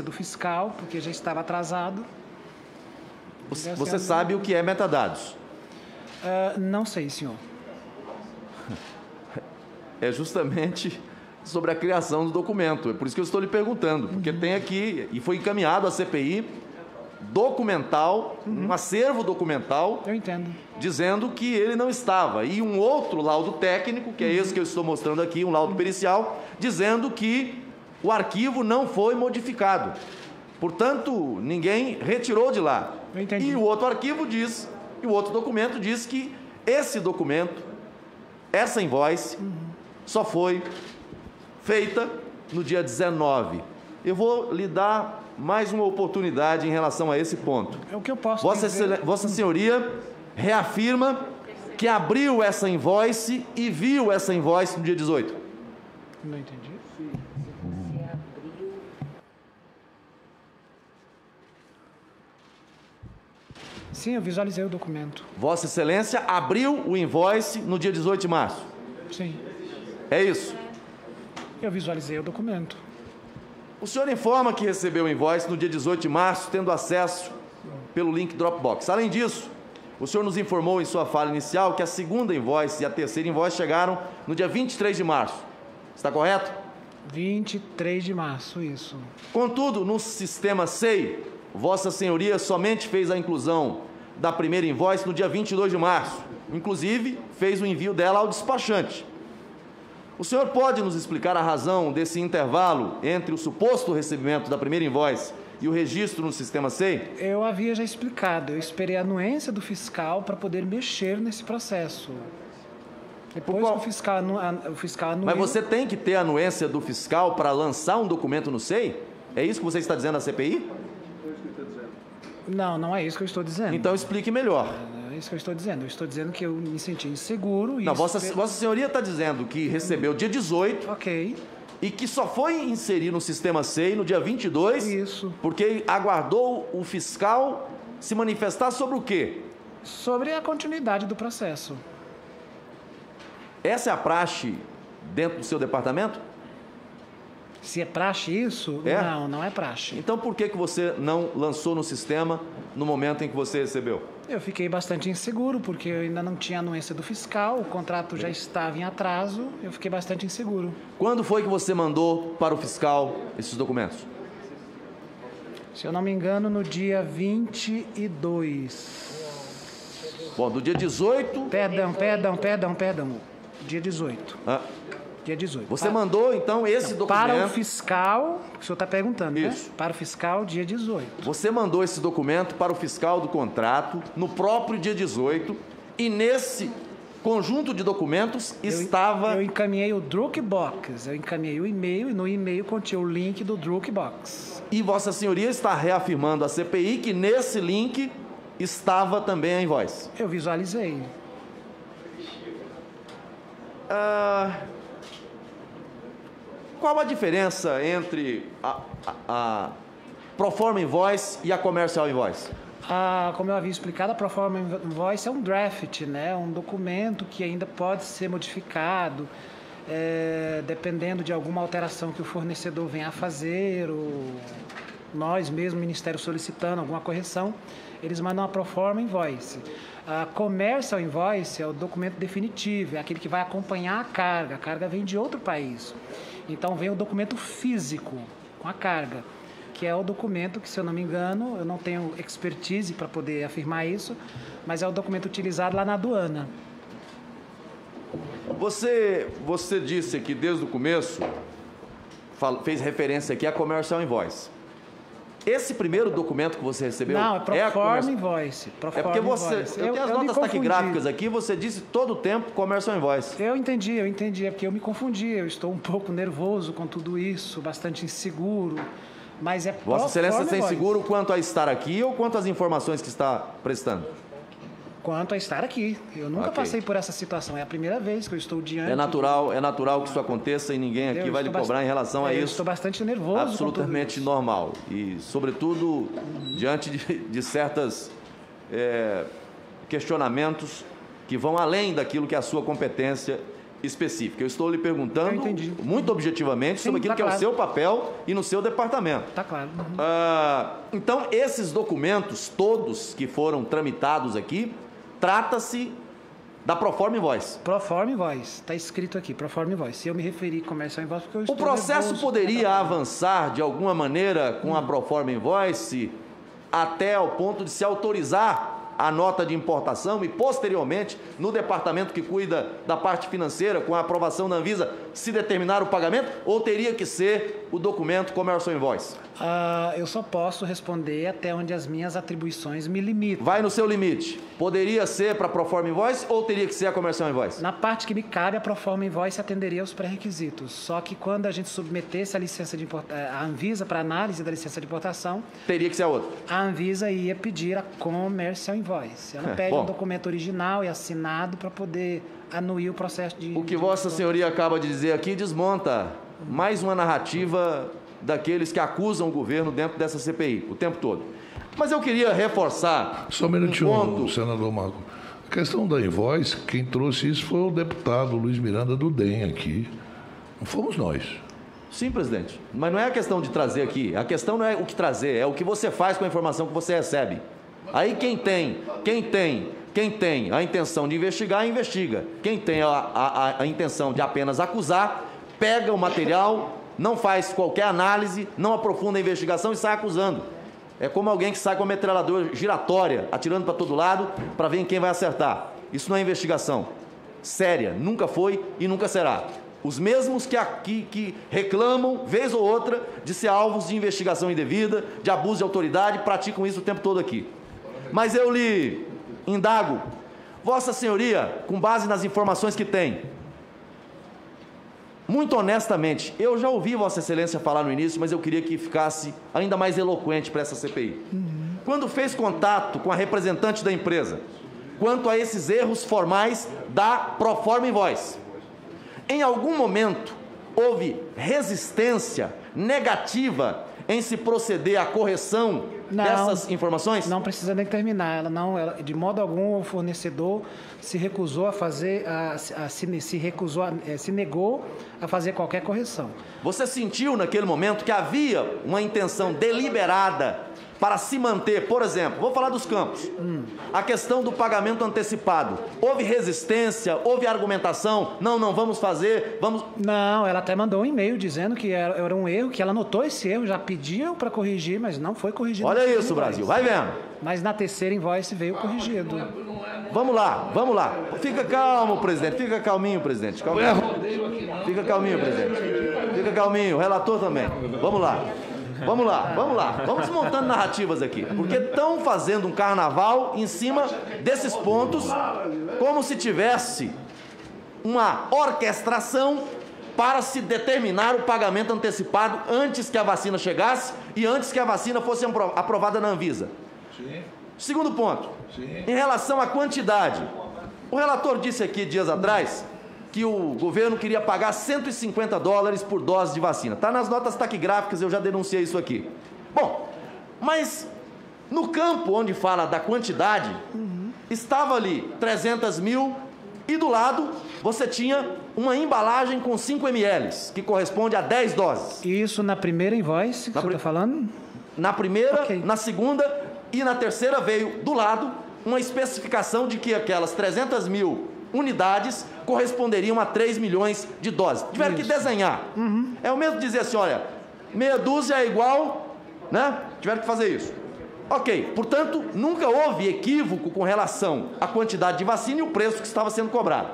do fiscal, porque já estava atrasado. Você sabe o que é metadados? Não sei, senhor. É justamente sobre a criação do documento. É por isso que eu estou lhe perguntando, porque tem aqui, e foi encaminhado à CPI, documental, um acervo documental, Eu entendo. dizendo que ele não estava. E um outro laudo técnico, que é esse que eu estou mostrando aqui, um laudo pericial, dizendo que o arquivo não foi modificado. Portanto, ninguém retirou de lá. Eu entendi. E o outro arquivo diz, e o outro documento diz que esse documento, essa invoice, só foi feita no dia 19. Eu vou lhe dar mais uma oportunidade em relação a esse ponto. É o que eu posso Vossa Senhoria reafirma que abriu essa invoice e viu essa invoice no dia 18. Não entendi. Sim, eu visualizei o documento. Vossa Excelência abriu o invoice no dia 18 de março. Sim, É isso. eu visualizei o documento. O senhor informa que recebeu o invoice no dia 18 de março, tendo acesso pelo link Dropbox. Além disso, o senhor nos informou em sua fala inicial que a segunda invoice e a terceira invoice chegaram no dia 23 de março. Está correto? 23 de março, isso. Contudo, no sistema SEI, Vossa Senhoria somente fez a inclusão da primeira invoice no dia 22 de março. Inclusive, fez o envio dela ao despachante. O senhor pode nos explicar a razão desse intervalo entre o suposto recebimento da primeira invoice e o registro no sistema SEI? Eu havia já explicado, eu esperei a anuência do fiscal para poder mexer nesse processo. Depois que o fiscal anuiu... Mas você tem que ter a anuência do fiscal para lançar um documento no SEI? É isso que você está dizendo à CPI? Não, não é isso que eu estou dizendo. Então explique melhor. É isso que eu estou dizendo. Eu estou dizendo que eu me senti inseguro. Não, Vossa Senhoria está dizendo que recebeu dia 18... Ok. E que só foi inserir no sistema SEI no dia 22, Isso. porque aguardou o fiscal se manifestar sobre o quê? Sobre a continuidade do processo. Essa é a praxe dentro do seu departamento? Se é praxe isso? É? Não, não é praxe. Então por que você não lançou no sistema no momento em que você recebeu? Eu fiquei bastante inseguro, porque eu ainda não tinha anuência do fiscal, o contrato já estava em atraso, eu fiquei bastante inseguro. Quando foi que você mandou para o fiscal esses documentos? Se eu não me engano, no dia 22. Bom, do dia 18... Perdão. Dia 18. Dia 18. Você mandou, então, esse documento... Para o fiscal, o senhor está perguntando, Isso. né? Para o fiscal, dia 18. Você mandou esse documento para o fiscal do contrato no próprio dia 18 e nesse conjunto de documentos estava... Eu encaminhei o Dropbox, eu encaminhei o e-mail e no e-mail continha o link do Dropbox. E Vossa Senhoria está reafirmando à CPI que nesse link estava também a invoice. Eu visualizei. Qual a diferença entre a Proforma Invoice e a Commercial Invoice? Como eu havia explicado, a Proforma Invoice é um draft, né? Um documento que ainda pode ser modificado, dependendo de alguma alteração que o fornecedor venha a fazer, ou nós mesmo, Ministério, solicitando alguma correção, eles mandam a Proforma Invoice. A Commercial Invoice é o documento definitivo, é aquele que vai acompanhar a carga vem de outro país. Então vem o documento físico com a carga, que é o documento que, se eu não me engano, eu não tenho expertise para poder afirmar isso, mas é o documento utilizado lá na aduana. Você disse aqui desde o começo, fez referência aqui à Commercial Invoice. Esse primeiro documento que você recebeu... Não, é Proforma Invoice. É porque você... Eu tenho as notas taquigráficas aqui, você disse todo o tempo Commercial Invoice. Eu entendi. É porque eu me confundi. Eu estou um pouco nervoso com tudo isso, bastante inseguro, mas é Proforma Vossa Excelência está Invoice. inseguro quanto a estar aqui ou quanto às informações que está prestando? Quanto a estar aqui. Eu nunca passei por essa situação. É a primeira vez que eu estou diante... É natural que isso aconteça e ninguém aqui vai lhe cobrar em relação a isso. Eu estou bastante nervoso. Absolutamente normal. E, sobretudo, diante de certos questionamentos que vão além daquilo que é a sua competência específica. Eu estou lhe perguntando muito objetivamente sobre aquilo tá que é o claro. seu papel e no seu departamento. Tá claro. Então, esses documentos todos que foram tramitados aqui, trata-se da Proforma Invoice. Proforma Invoice, está escrito aqui, Proforma Invoice. Se eu me referir comercial invoice, porque eu estou O processo nervoso, poderia avançar de alguma maneira com a Proforma Invoice até ao ponto de se autorizar a nota de importação e, posteriormente, no departamento que cuida da parte financeira, com a aprovação da Anvisa, se determinar o pagamento, ou teria que ser o documento Commercial Invoice? Eu só posso responder até onde as minhas atribuições me limitam. Vai no seu limite. Poderia ser para a Proforma Invoice ou teria que ser a Commercial Invoice? Na parte que me cabe, a Proforma Invoice atenderia aos pré-requisitos. Só que quando a gente submetesse a licença de a Anvisa para análise da licença de importação, teria que ser a outra. A Anvisa ia pedir a Commercial Invoice. Ela pede um documento original e assinado para poder anuir o processo de... O que Vossa Senhoria acaba de dizer aqui desmonta mais uma narrativa daqueles que acusam o governo dentro dessa CPI, o tempo todo. Mas eu queria reforçar... Só um minutinho, senador Marco. A questão da invoice, quem trouxe isso foi o deputado Luiz Miranda do DEM aqui. Não fomos nós. Sim, presidente. Mas não é a questão de trazer aqui. A questão não é o que trazer, é o que você faz com a informação que você recebe. Aí quem tem a intenção de investigar, investiga. Quem tem a intenção de apenas acusar, pega o material, não faz qualquer análise, não aprofunda a investigação e sai acusando. É como alguém que sai com a metralhadora giratória, atirando para todo lado, para ver em quem vai acertar. Isso não é investigação séria, nunca foi e nunca será. Os mesmos que reclamam, vez ou outra, de ser alvos de investigação indevida, de abuso de autoridade, praticam isso o tempo todo aqui. Mas eu lhe indago, Vossa Senhoria, com base nas informações que tem, muito honestamente, eu já ouvi Vossa Excelência falar no início, mas eu queria que ficasse ainda mais eloquente para essa CPI. Quando fez contato com a representante da empresa, quanto a esses erros formais da Proforma Invoice, em algum momento houve resistência negativa em se proceder à correção dessas informações? Não precisa nem terminar. Ela, de modo algum, o fornecedor se recusou a fazer, se negou a fazer qualquer correção. Você sentiu naquele momento que havia uma intenção deliberada para se manter, por exemplo, vou falar dos campos, a questão do pagamento antecipado. Houve resistência, houve argumentação, não vamos fazer, vamos... Não, ela até mandou um e-mail dizendo que era um erro, que ela notou esse erro, já pediu para corrigir, mas não foi corrigido. Olha isso, Brasil, vai vendo. Mas na terceira invoice veio corrigido. Vamos lá. Fica calmo, presidente, fica calminho, presidente. Fica calminho, presidente. Fica calminho, o relator também. Vamos lá. Vamos desmontando narrativas aqui. Porque estão fazendo um carnaval em cima desses pontos, como se tivesse uma orquestração para se determinar o pagamento antecipado antes que a vacina chegasse e antes que a vacina fosse aprovada na Anvisa. Sim. Segundo ponto, em relação à quantidade. O relator disse aqui dias atrás que o governo queria pagar $150 por dose de vacina. Está nas notas taquigráficas, eu já denunciei isso aqui. Bom, mas no campo onde fala da quantidade, estava ali 300 mil e do lado você tinha uma embalagem com 5 ml, que corresponde a 10 doses. Isso na primeira invoice que você está falando? Na primeira, na segunda e na terceira veio do lado uma especificação de que aquelas 300 mil unidades corresponderiam a 3 milhões de doses. Tiveram que desenhar. É o mesmo dizer assim, olha, meia dúzia é igual, né? Tiveram que fazer isso. Ok, portanto, nunca houve equívoco com relação à quantidade de vacina e o preço que estava sendo cobrado.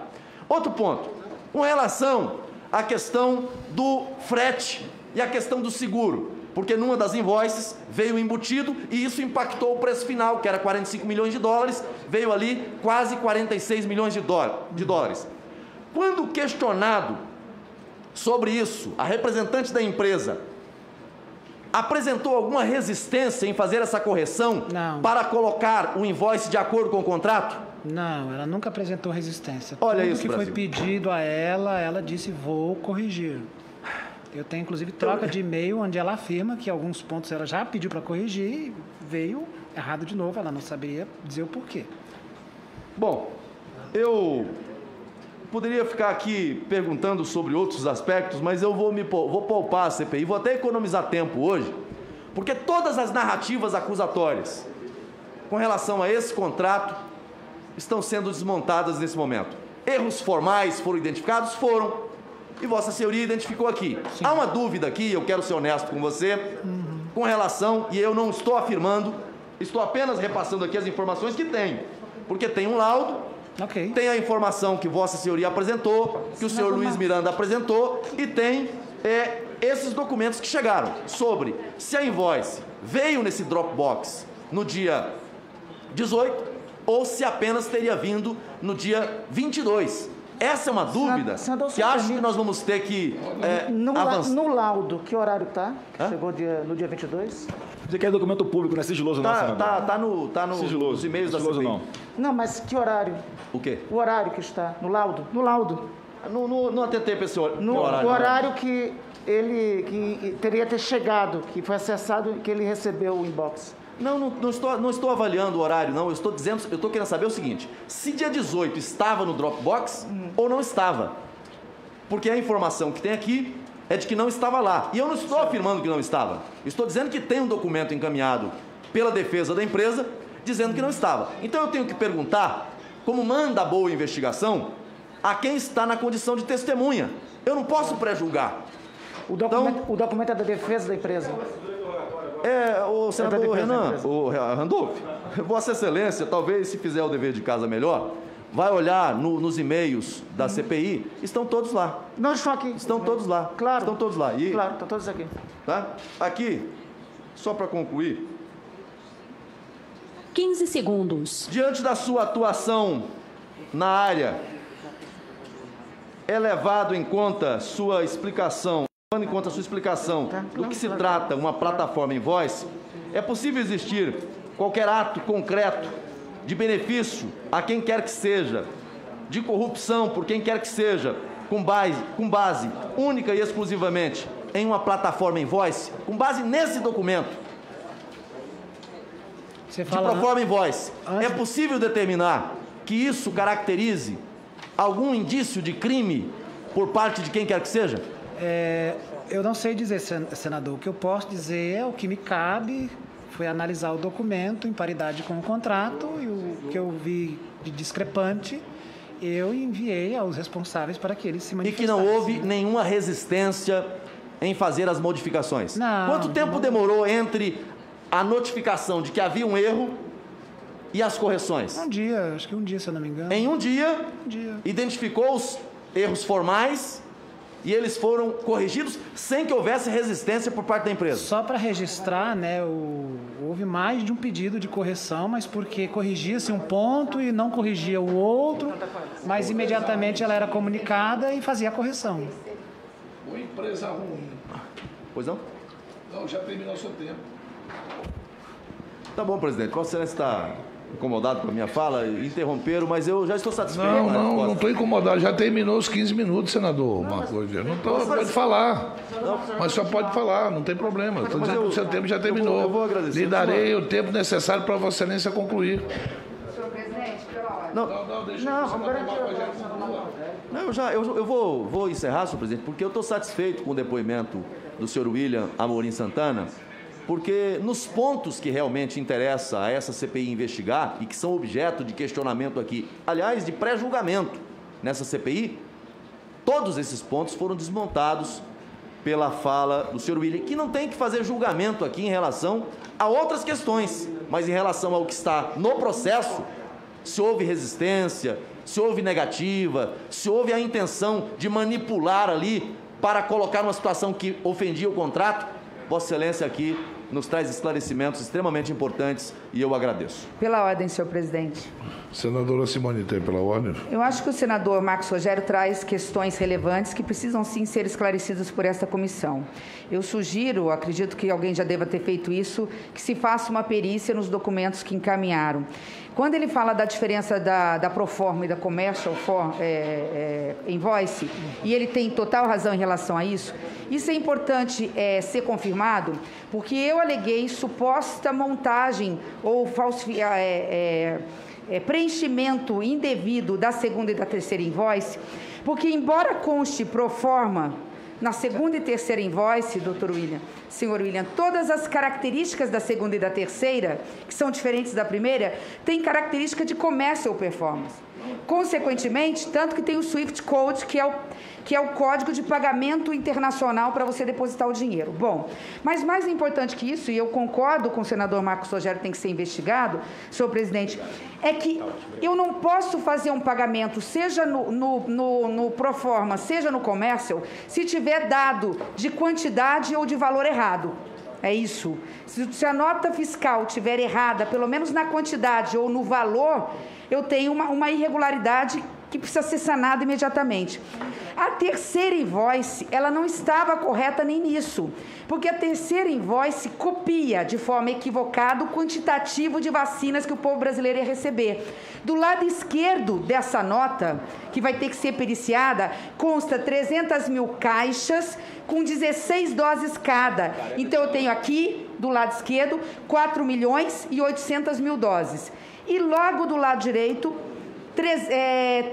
Outro ponto, com relação à questão do frete e a questão do seguro, porque numa das invoices veio embutido e isso impactou o preço final, que era 45 milhões de dólares, veio ali quase 46 milhões de dólares. Quando questionado sobre isso, a representante da empresa apresentou alguma resistência em fazer essa correção para colocar o invoice de acordo com o contrato? Não, ela nunca apresentou resistência. Olha Tudo isso, que Brasil. foi pedido a ela disse, vou corrigir. Eu tenho, inclusive, troca de e-mail onde ela afirma que alguns pontos ela já pediu para corrigir e veio errado de novo, ela não saberia dizer o porquê. Bom, eu poderia ficar aqui perguntando sobre outros aspectos, mas eu vou poupar a CPI, vou até economizar tempo hoje, porque todas as narrativas acusatórias com relação a esse contrato estão sendo desmontadas nesse momento. Erros formais foram identificados? Foram. E Vossa Senhoria identificou aqui. Sim. Há uma dúvida aqui, eu quero ser honesto com você, com relação, e eu não estou afirmando, estou apenas repassando aqui as informações que tem. Porque tem um laudo, tem a informação que Vossa Senhoria apresentou, que o senhor Luiz Miranda apresentou, e tem esses documentos que chegaram sobre se a invoice veio nesse Dropbox no dia 18 ou se apenas teria vindo no dia 22. Essa é uma dúvida que acho que nós vamos ter que avançar. No laudo, que horário está? Chegou no dia 22? Você quer documento público, não é sigiloso não, senador? Tá nos e-mails da CPI. Não, mas que horário? O quê? O horário que está no laudo. No laudo. Não atentei para esse horário. O horário que ele teria ter chegado, que foi acessado, que ele recebeu o inbox. Não estou avaliando o horário, não. Eu estou querendo saber o seguinte: se dia 18 estava no Dropbox ou não estava. Porque a informação que tem aqui é de que não estava lá. E eu não estou afirmando que não estava. Estou dizendo que tem um documento encaminhado pela defesa da empresa dizendo que não estava. Então eu tenho que perguntar, como manda a boa investigação, a quem está na condição de testemunha. Eu não posso pré-julgar. O documento é da defesa da empresa. O senador Renan, o Randolph, Vossa Excelência, talvez se fizer o dever de casa melhor, vai olhar nos e-mails da CPI, estão todos lá. Não estão aqui. Estão todos lá. Claro. Estão todos lá. Claro, estão todos aqui. Tá? Aqui, só para concluir. 15 segundos. Diante da sua atuação na área, é levado em conta sua explicação, do que se trata uma plataforma Invoice, é possível existir qualquer ato concreto de benefício a quem quer que seja, de corrupção por quem quer que seja, com base única e exclusivamente em uma plataforma Invoice, com base nesse documento de proforma Invoice. É possível determinar que isso caracterize algum indício de crime por parte de quem quer que seja? Eu não sei dizer, senador. O que eu posso dizer é o que me cabe, foi analisar o documento em paridade com o contrato e o que eu vi de discrepante, eu enviei aos responsáveis para que eles se manifestassem. E que não houve nenhuma resistência em fazer as modificações? Não. Quanto tempo demorou entre a notificação de que havia um erro e as correções? Um dia, acho que um dia, se eu não me engano. Em um dia. Identificou os erros formais e eles foram corrigidos sem que houvesse resistência por parte da empresa. Só para registrar, né, houve mais de um pedido de correção, mas porque corrigia-se um ponto e não corrigia o outro, mas imediatamente ela era comunicada e fazia a correção. Uma empresa ruim. Pois não? Não, já terminou o seu tempo. Tá bom, presidente. Vossa Excelência está incomodado com a minha fala? Interromperam, mas eu já estou satisfeito. Não estou incomodado. Já terminou os 15 minutos, senador Marco Rogério. Não tô, pode falar. Mas só pode falar, não tem problema. Estou dizendo que o seu tempo já terminou. Eu vou agradecer. Lhe darei o tempo necessário para Vossa Excelência concluir. Senhor presidente, pela ordem. Não, deixa o senador Marco Rogério concluir. Eu vou encerrar, senhor presidente, porque eu estou satisfeito com o depoimento do senhor William Amorim Santana, porque nos pontos que realmente interessa a essa CPI investigar e que são objeto de questionamento aqui, aliás, de pré-julgamento nessa CPI, todos esses pontos foram desmontados pela fala do senhor William, que não tem que fazer julgamento aqui em relação a outras questões, mas em relação ao que está no processo, se houve resistência, se houve negativa, se houve a intenção de manipular ali para colocar numa situação que ofendia o contrato, Vossa Excelência aqui nos traz esclarecimentos extremamente importantes e eu agradeço. Pela ordem, senhor presidente. Senadora Simone, tem pela ordem? Eu acho que o senador Marcos Rogério traz questões relevantes que precisam sim ser esclarecidas por esta comissão. Eu sugiro, acredito que alguém já deva ter feito isso, que se faça uma perícia nos documentos que encaminharam. Quando ele fala da diferença da Proforma e da Commercial Invoice, e ele tem total razão em relação a isso é importante ser confirmado, porque eu aleguei suposta montagem ou preenchimento indevido da segunda e da terceira invoice, porque, embora conste pro forma na segunda e terceira invoice, senhor William, todas as características da segunda e da terceira, que são diferentes da primeira, têm característica de commercial performance. Consequentemente, tanto que tem o SWIFT Code, que é o código de pagamento internacional para você depositar o dinheiro. Bom, mas mais importante que isso, e eu concordo com o senador Marcos Rogério, tem que ser investigado, senhor presidente, é que eu não posso fazer um pagamento, seja no proforma, seja no commercial, se tiver dado de quantidade ou de valor errado. É isso. Se a nota fiscal estiver errada, pelo menos na quantidade ou no valor, eu tenho uma irregularidade que precisa ser sanada imediatamente. A terceira invoice, ela não estava correta nem nisso, porque a terceira invoice copia de forma equivocada o quantitativo de vacinas que o povo brasileiro ia receber. Do lado esquerdo dessa nota, que vai ter que ser periciada, consta 300 mil caixas com 16 doses cada. Então, eu tenho aqui, do lado esquerdo, 4.800.000 doses. E logo do lado direito,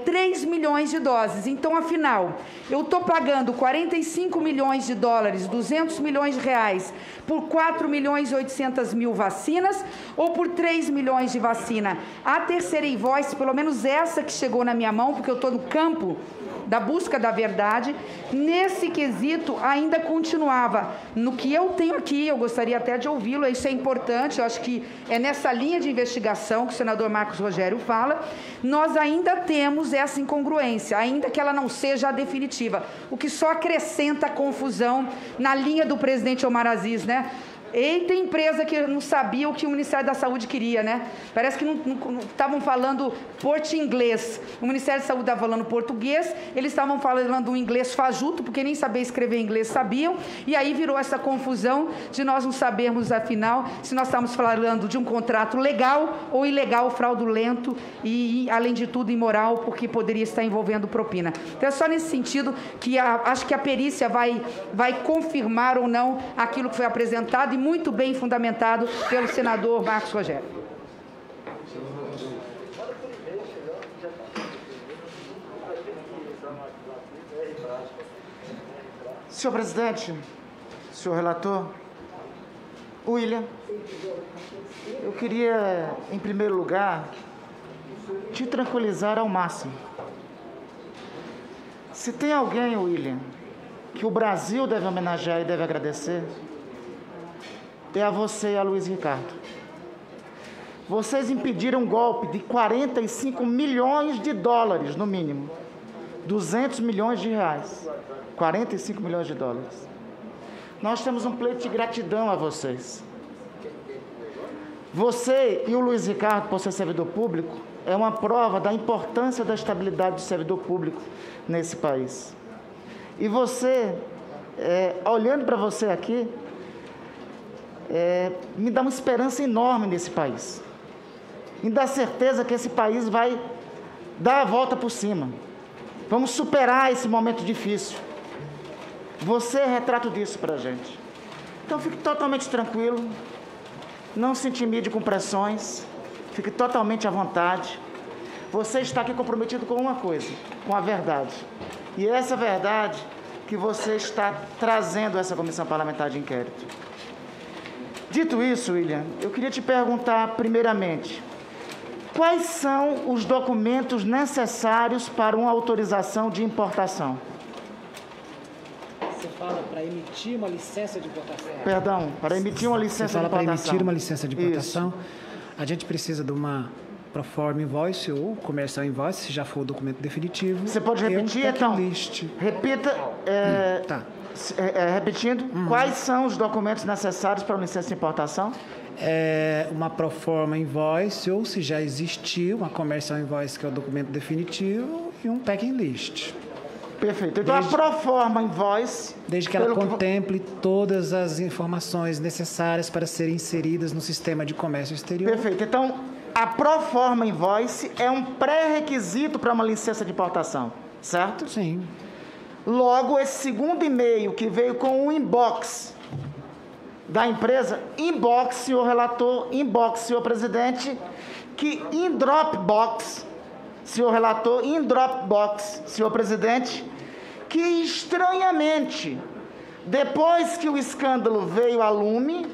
3 milhões de doses. Então, afinal, eu estou pagando 45 milhões de dólares, 200 milhões de reais, por 4.800.000 vacinas ou por 3 milhões de vacina? A terceira invoice, pelo menos essa que chegou na minha mão, porque eu estou no campo da busca da verdade, nesse quesito ainda continuava. No que eu tenho aqui, eu gostaria até de ouvi-lo, isso é importante, eu acho que é nessa linha de investigação que o senador Marcos Rogério fala, nós ainda temos essa incongruência, ainda que ela não seja a definitiva, o que só acrescenta a confusão na linha do presidente Omar Aziz, né? Eita, empresa que não sabia o que o Ministério da Saúde queria, né? Parece que não estavam falando porto-inglês. O Ministério da Saúde estava falando português, eles estavam falando um inglês fajuto, porque nem saber escrever inglês sabiam, e aí virou essa confusão de nós não sabermos, afinal, se nós estamos falando de um contrato legal ou ilegal, fraudulento e, além de tudo, imoral, porque poderia estar envolvendo propina. Então, é só nesse sentido que acho que a perícia vai confirmar ou não aquilo que foi apresentado e muito bem fundamentado pelo senador Marcos Rogério. Senhor presidente, senhor relator, William, eu queria, em primeiro lugar, te tranquilizar ao máximo. Se tem alguém, William, que o Brasil deve homenagear e deve agradecer, é a você e a Luiz Ricardo. Vocês impediram um golpe de 45 milhões de dólares, no mínimo. 200 milhões de reais. 45 milhões de dólares. Nós temos um pleito de gratidão a vocês. Você e o Luiz Ricardo, por ser servidor público, é uma prova da importância da estabilidade do servidor público nesse país. E você, olhando para você aqui, me dá uma esperança enorme nesse país. Me dá certeza que esse país vai dar a volta por cima. Vamos superar esse momento difícil. Você é retrato disso para a gente. Então, fique totalmente tranquilo. Não se intimide com pressões. Fique totalmente à vontade. Você está aqui comprometido com uma coisa, com a verdade. E é essa verdade que você está trazendo a essa comissão parlamentar de inquérito. Dito isso, William, eu queria te perguntar, primeiramente, quais são os documentos necessários para uma autorização de importação? Você fala para emitir uma licença de importação? Perdão, para emitir uma licença de importação. Você fala para emitir uma licença de importação, isso. A gente precisa de uma proforma invoice ou comercial invoice, se já for o documento definitivo. Você pode repetir, então? Repita. Tá. Repetindo, quais são os documentos necessários para uma licença de importação? Uma proforma invoice, ou se já existiu, uma comercial invoice, que é o documento definitivo, e um packing list. Perfeito. Então, a proforma invoice... Desde que ela contemple todas as informações necessárias para serem inseridas no sistema de comércio exterior. Perfeito. Então, a proforma invoice é um pré-requisito para uma licença de importação, certo? Sim. Logo, esse segundo e-mail que veio com o inbox, da empresa, inbox, senhor relator, inbox, senhor presidente, que em Dropbox, senhor relator, em Dropbox, senhor presidente, que estranhamente, depois que o escândalo veio a lume,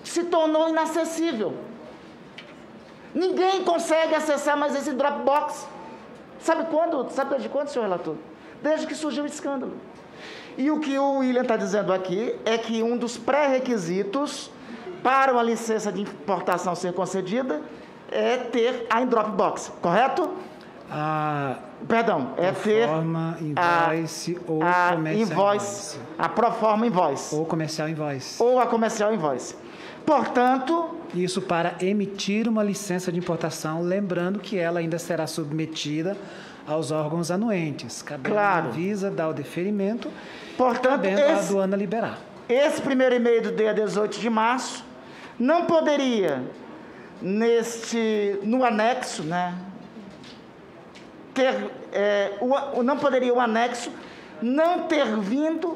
se tornou inacessível. Ninguém consegue acessar mais esse Dropbox. Sabe quando? Sabe desde quando, senhor relator? Desde que surgiu o escândalo. E o que o William está dizendo aqui é que um dos pré-requisitos para uma licença de importação ser concedida é ter a Dropbox, correto? Perdão, é ter invoice ou a comercial invoice, a proforma invoice. Ou comercial invoice. Ou a comercial invoice. Portanto... Isso para emitir uma licença de importação, lembrando que ela ainda será submetida aos órgãos anuentes. Cabendo a Anvisa dar o deferimento, portanto, cabendo a aduana liberar. Esse primeiro e-mail do dia 18 de março não poderia, no anexo, né, não poderia o anexo não ter vindo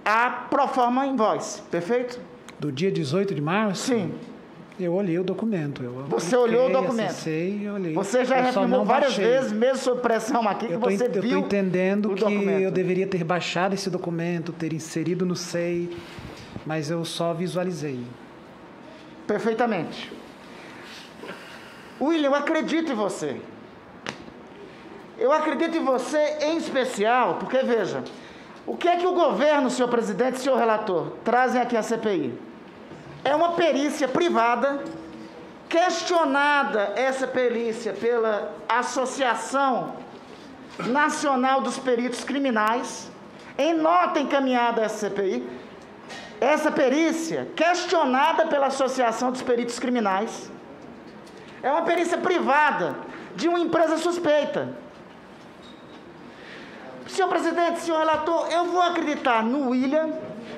a proforma invoice, perfeito? Do dia 18 de março? Sim. Eu olhei o documento. Você olhou o documento? Acessei e olhei. Você já reafirmou várias vezes, mesmo sob pressão aqui, que você viu. Eu estou entendendo que documento. Eu deveria ter baixado esse documento, ter inserido no SEI, mas eu só visualizei. Perfeitamente. William, eu acredito em você. Eu acredito em você em especial, porque, veja, o que é que o governo, senhor presidente e senhor relator, trazem aqui à CPI? É uma perícia privada, questionada essa perícia pela Associação Nacional dos Peritos Criminais, em nota encaminhada à CPI. Essa perícia, questionada pela Associação dos Peritos Criminais, é uma perícia privada de uma empresa suspeita. Senhor presidente, senhor relator, eu vou acreditar no William,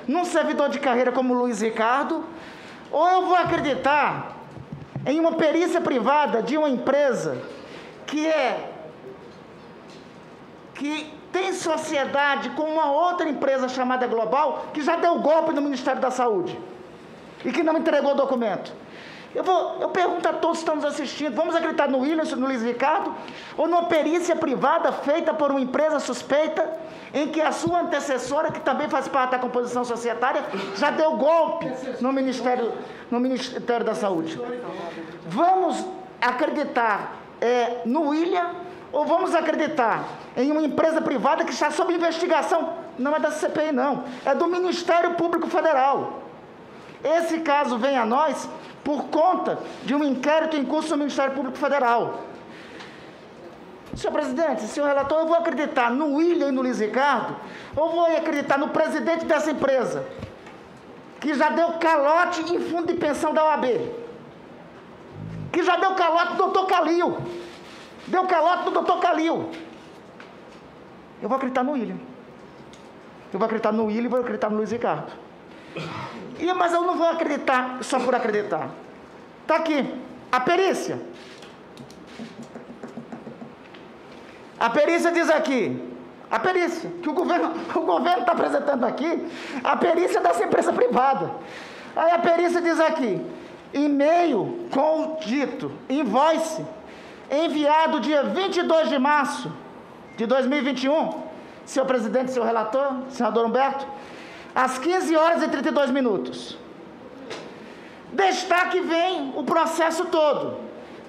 num servidor de carreira como Luiz Ricardo, ou eu vou acreditar em uma perícia privada de uma empresa que tem sociedade com uma outra empresa chamada Global, que já deu golpe no Ministério da Saúde e que não entregou o documento. Eu pergunto a todos que estão nos assistindo, vamos acreditar no William, no Luiz Ricardo, ou numa perícia privada feita por uma empresa suspeita, em que a sua antecessora, que também faz parte da composição societária, já deu golpe no Ministério da Saúde? Vamos acreditar no William, ou vamos acreditar em uma empresa privada que está sob investigação? Não é da CPI, não, é do Ministério Público Federal. Esse caso vem a nós por conta de um inquérito em curso no Ministério Público Federal. Senhor presidente, senhor relator, eu vou acreditar no William e no Luiz Ricardo, ou vou acreditar no presidente dessa empresa, que já deu calote em fundo de pensão da OAB, que já deu calote do doutor Calil, deu calote do doutor Calil. Eu vou acreditar no William. Eu vou acreditar no William e vou acreditar no Luiz Ricardo. Mas eu não vou acreditar só por acreditar. Está aqui, a perícia. A perícia diz aqui, a perícia que o governo está apresentando aqui, a perícia dessa empresa privada. Aí a perícia diz aqui, e-mail com o dito invoice, enviado dia 22 de março de 2021, senhor presidente, senhor relator, senador Humberto, às 15 horas e 32 minutos. Destaque vem o processo todo,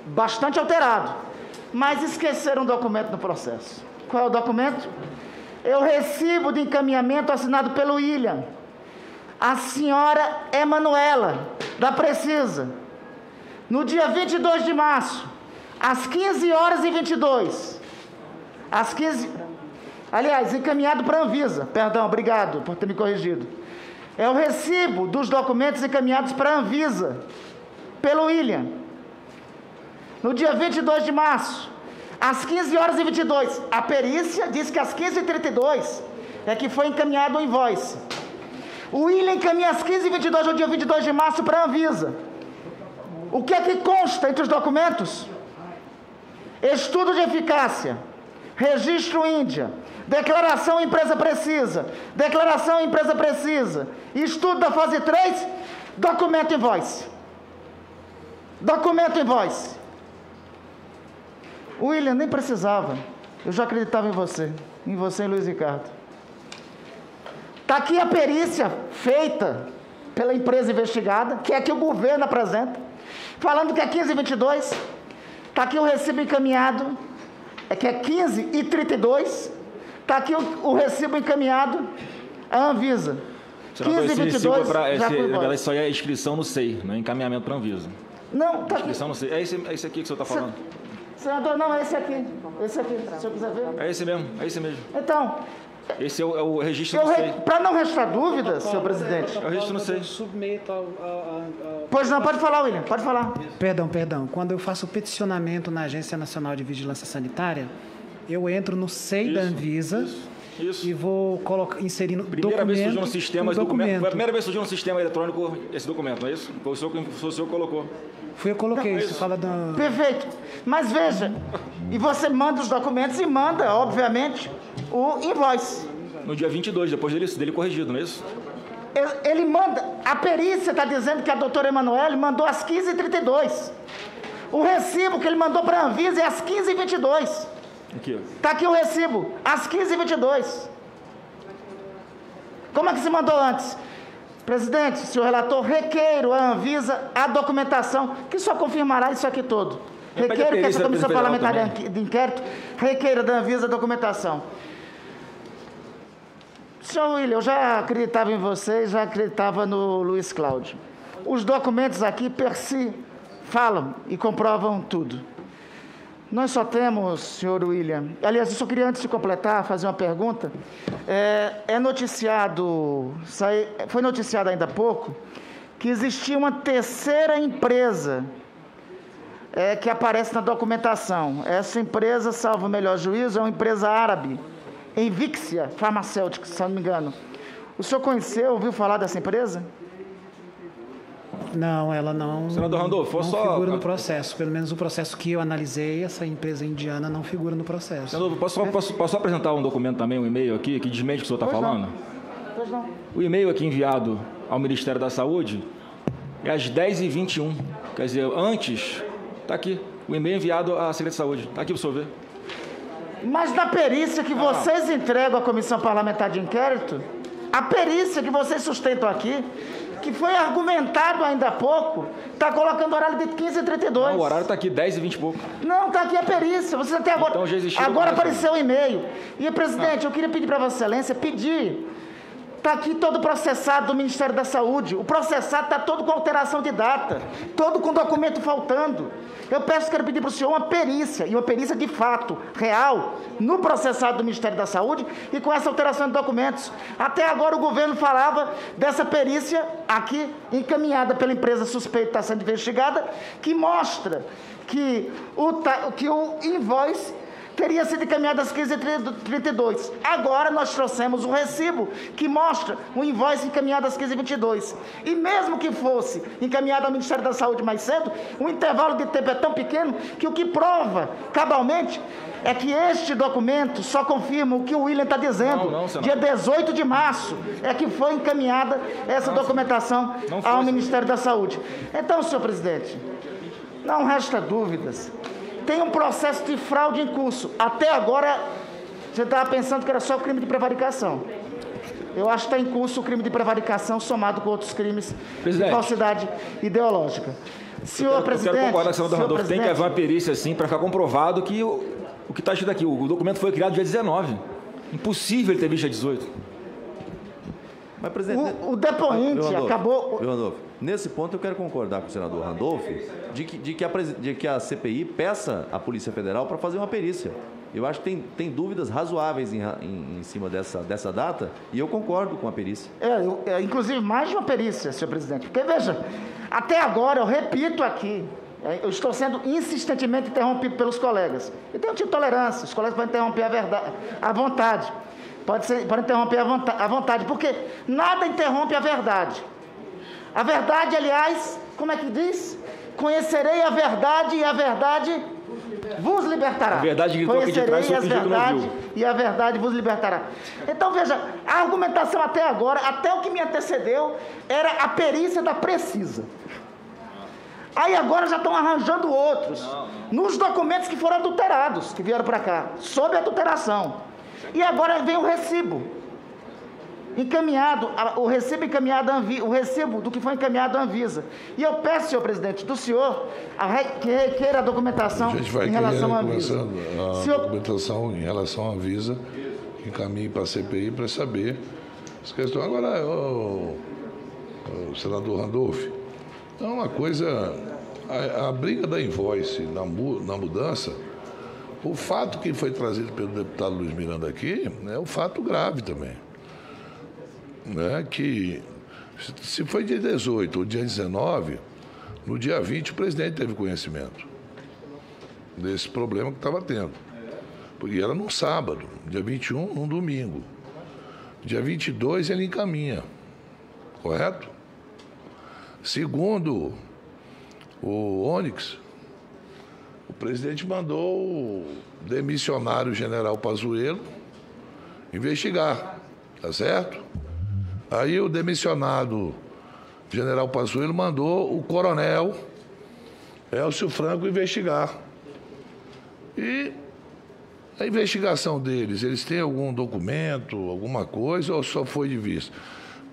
bastante alterado, mas esqueceram um documento no processo. Qual é o documento? É o recibo de encaminhamento assinado pelo William, a senhora Emanuela, da Precisa, no dia 22 de março, às 15 horas e 22. Aliás, encaminhado para a Anvisa. Perdão, obrigado por ter me corrigido. É o recibo dos documentos encaminhados para a Anvisa, pelo William. No dia 22 de março, às 15 horas e 22. A perícia diz que às 15h32 é que foi encaminhado o invoice. O William encaminha às 15h22, no dia 22 de março, para a Anvisa. O que é que consta entre os documentos? Estudo de eficácia, registro Índia, Declaração empresa precisa. Declaração empresa precisa. Estudo da fase 3, documento invoice. Documento invoice. William, nem precisava. Eu já acreditava em você e Luiz Ricardo. Está aqui a perícia feita pela empresa investigada, que é que o governo apresenta, falando que é 15,22. Está aqui o recibo encaminhado, que é 15,32. Está aqui o recibo encaminhado à Anvisa. 15,22. Isso aí é inscrição no SEI, não é encaminhamento para a Anvisa. Não, está aqui. Inscrição no SEI. É esse aqui que o senhor está falando. Senador, não, é esse aqui. Esse aqui, se o senhor quiser ver. É esse mesmo, é esse mesmo. Então... Esse é o registro no SEI. Para não restar dúvidas, senhor presidente. É o registro no SEI. Pois não, pode falar, William, pode falar. Perdão. Quando eu faço peticionamento na Agência Nacional de Vigilância Sanitária, eu entro no SEI da Anvisa e vou inserir no documento. Primeira vez que surgiu no sistema esse documento. Foi a primeira vez que surgiu no sistema eletrônico esse documento, não é isso? Foi o senhor que colocou. Eu coloquei isso. Fala da... Perfeito. Mas veja, e você manda os documentos e manda, obviamente, o invoice. No dia 22, depois dele corrigido, não é isso? Ele manda, a perícia está dizendo que a doutora Emanuele mandou às 15h32. O recibo que ele mandou para a Anvisa é às 15h22. Aqui. Está aqui o recibo, às 15h22. Como é que se mandou antes? Presidente, senhor relator, requeiro à Anvisa a documentação, que só confirmará isso aqui todo. Requeiro que essa comissão parlamentar de inquérito requeira da Anvisa a documentação. Senhor William, eu já acreditava em você, já acreditava no Luiz Cláudio. Os documentos aqui, per si, falam e comprovam tudo. Nós só temos, senhor William... Aliás, eu só queria, antes de completar, fazer uma pergunta. Foi noticiado ainda há pouco que existia uma terceira empresa que aparece na documentação. Essa empresa, salvo o melhor juízo, é uma empresa árabe, Invixia Farmacêutica, se não me engano. O senhor conheceu, ouviu falar dessa empresa? Não, ela não, Senador Randolfo, não figura no processo. Pelo menos o processo que eu analisei, essa empresa indiana não figura no processo. Senador, posso apresentar um documento também, um e-mail aqui, que desmente o que o senhor está falando? Pois não. O e-mail aqui enviado ao Ministério da Saúde é às 10h21. Quer dizer, antes, está aqui, o e-mail enviado à Secretaria de Saúde. Está aqui para o senhor ver. Mas na perícia que vocês entregam à Comissão Parlamentar de Inquérito, a perícia que vocês sustentam aqui, que foi argumentado ainda há pouco, está colocando o horário de 15h32. Não, o horário está aqui, 10h20 e pouco. Não, está aqui a perícia. Vocês até agora. Então já existiu. Agora apareceu o e-mail. E, presidente, eu queria pedir para Vossa Excelência, está aqui todo processado do Ministério da Saúde. O processado está todo com alteração de data, todo com documento faltando. Eu quero pedir para o senhor uma perícia, e uma perícia de fato, real, no processado do Ministério da Saúde e com essa alteração de documentos. Até agora o governo falava dessa perícia aqui, encaminhada pela empresa suspeita, está sendo investigada, que mostra que o invoice teria sido encaminhado às 15h32. Agora nós trouxemos o recibo que mostra o invoice encaminhado às 15h22. E mesmo que fosse encaminhado ao Ministério da Saúde mais cedo, o intervalo de tempo é tão pequeno que o que prova cabalmente é que este documento só confirma o que o William está dizendo. Dia 18 de março é que foi encaminhada essa documentação ao Ministério da Saúde. Então, senhor presidente, não resta dúvidas. Tem um processo de fraude em curso. Até agora, você estava pensando que era só o crime de prevaricação. Eu acho que está em curso o crime de prevaricação somado com outros crimes de falsidade ideológica. Senhor presidente... Eu quero concordar com o senador Randolfo. Tem que haver uma perícia, assim, para ficar comprovado que o que está escrito aqui, o documento foi criado dia 19. Impossível ele ter visto dia 18. Mas, presidente... O depoente acabou... Randolfo, nesse ponto eu quero concordar com o senador Randolfo de que a CPI peça à Polícia Federal para fazer uma perícia. Eu acho que tem dúvidas razoáveis em cima dessa data e eu concordo com a perícia. Inclusive mais de uma perícia, senhor presidente. Porque, veja, até agora, eu repito aqui, eu estou sendo insistentemente interrompido pelos colegas. Eu tenho um tipo de tolerância, os colegas podem interromper à vontade. Podem interromper à vontade, porque nada interrompe a verdade. A verdade, aliás, como é que diz? Conhecerei a verdade e a verdade vos libertará. A verdade gritou aqui de trás, Conhecereis só fingiu que não verdade, viu. e a verdade vos libertará. Então, veja, a argumentação até agora, até o que me antecedeu, era a perícia da Precisa. Aí agora já estão arranjando outros, nos documentos que foram adulterados, que vieram para cá, sob adulteração. E agora vem o recibo. Encaminhado, o recibo encaminhado o recibo do que foi encaminhado à Anvisa. E eu peço, senhor presidente, do senhor que requeira a documentação em relação à Anvisa. A documentação em relação à Anvisa, encaminhe para a CPI para saber as questões. Agora, o senador Randolph, é uma coisa, a briga da invoice na mudança, o fato que foi trazido pelo deputado Luiz Miranda aqui é um fato grave também. Né, que se foi dia 18 ou dia 19, no dia 20 o presidente teve conhecimento desse problema que estava tendo. Porque era num sábado, dia 21, num domingo. Dia 22 ele encaminha, correto? Segundo o Onyx, o presidente mandou o demissionário general Pazuello investigar, tá certo? Aí o demissionado general Pazuello mandou o coronel Elcio Franco investigar. E a investigação deles, eles têm algum documento, alguma coisa, ou só foi de vista?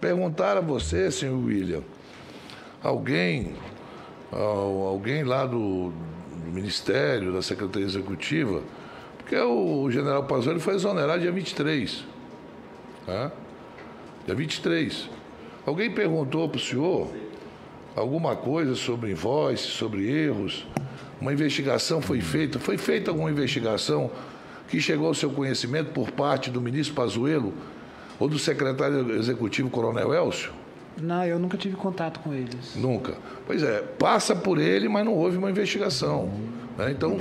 Perguntaram a você, senhor William, alguém lá do Ministério, da Secretaria Executiva, porque o general Pazuello foi exonerado dia 23, né? Dia 23. Alguém perguntou para o senhor alguma coisa sobre invoice, sobre erros? Uma investigação foi feita? Foi feita alguma investigação que chegou ao seu conhecimento por parte do ministro Pazuello ou do secretário executivo, coronel Elcio? Não, eu nunca tive contato com eles. Nunca. Pois é, passa por ele, mas não houve uma investigação. Né? Então,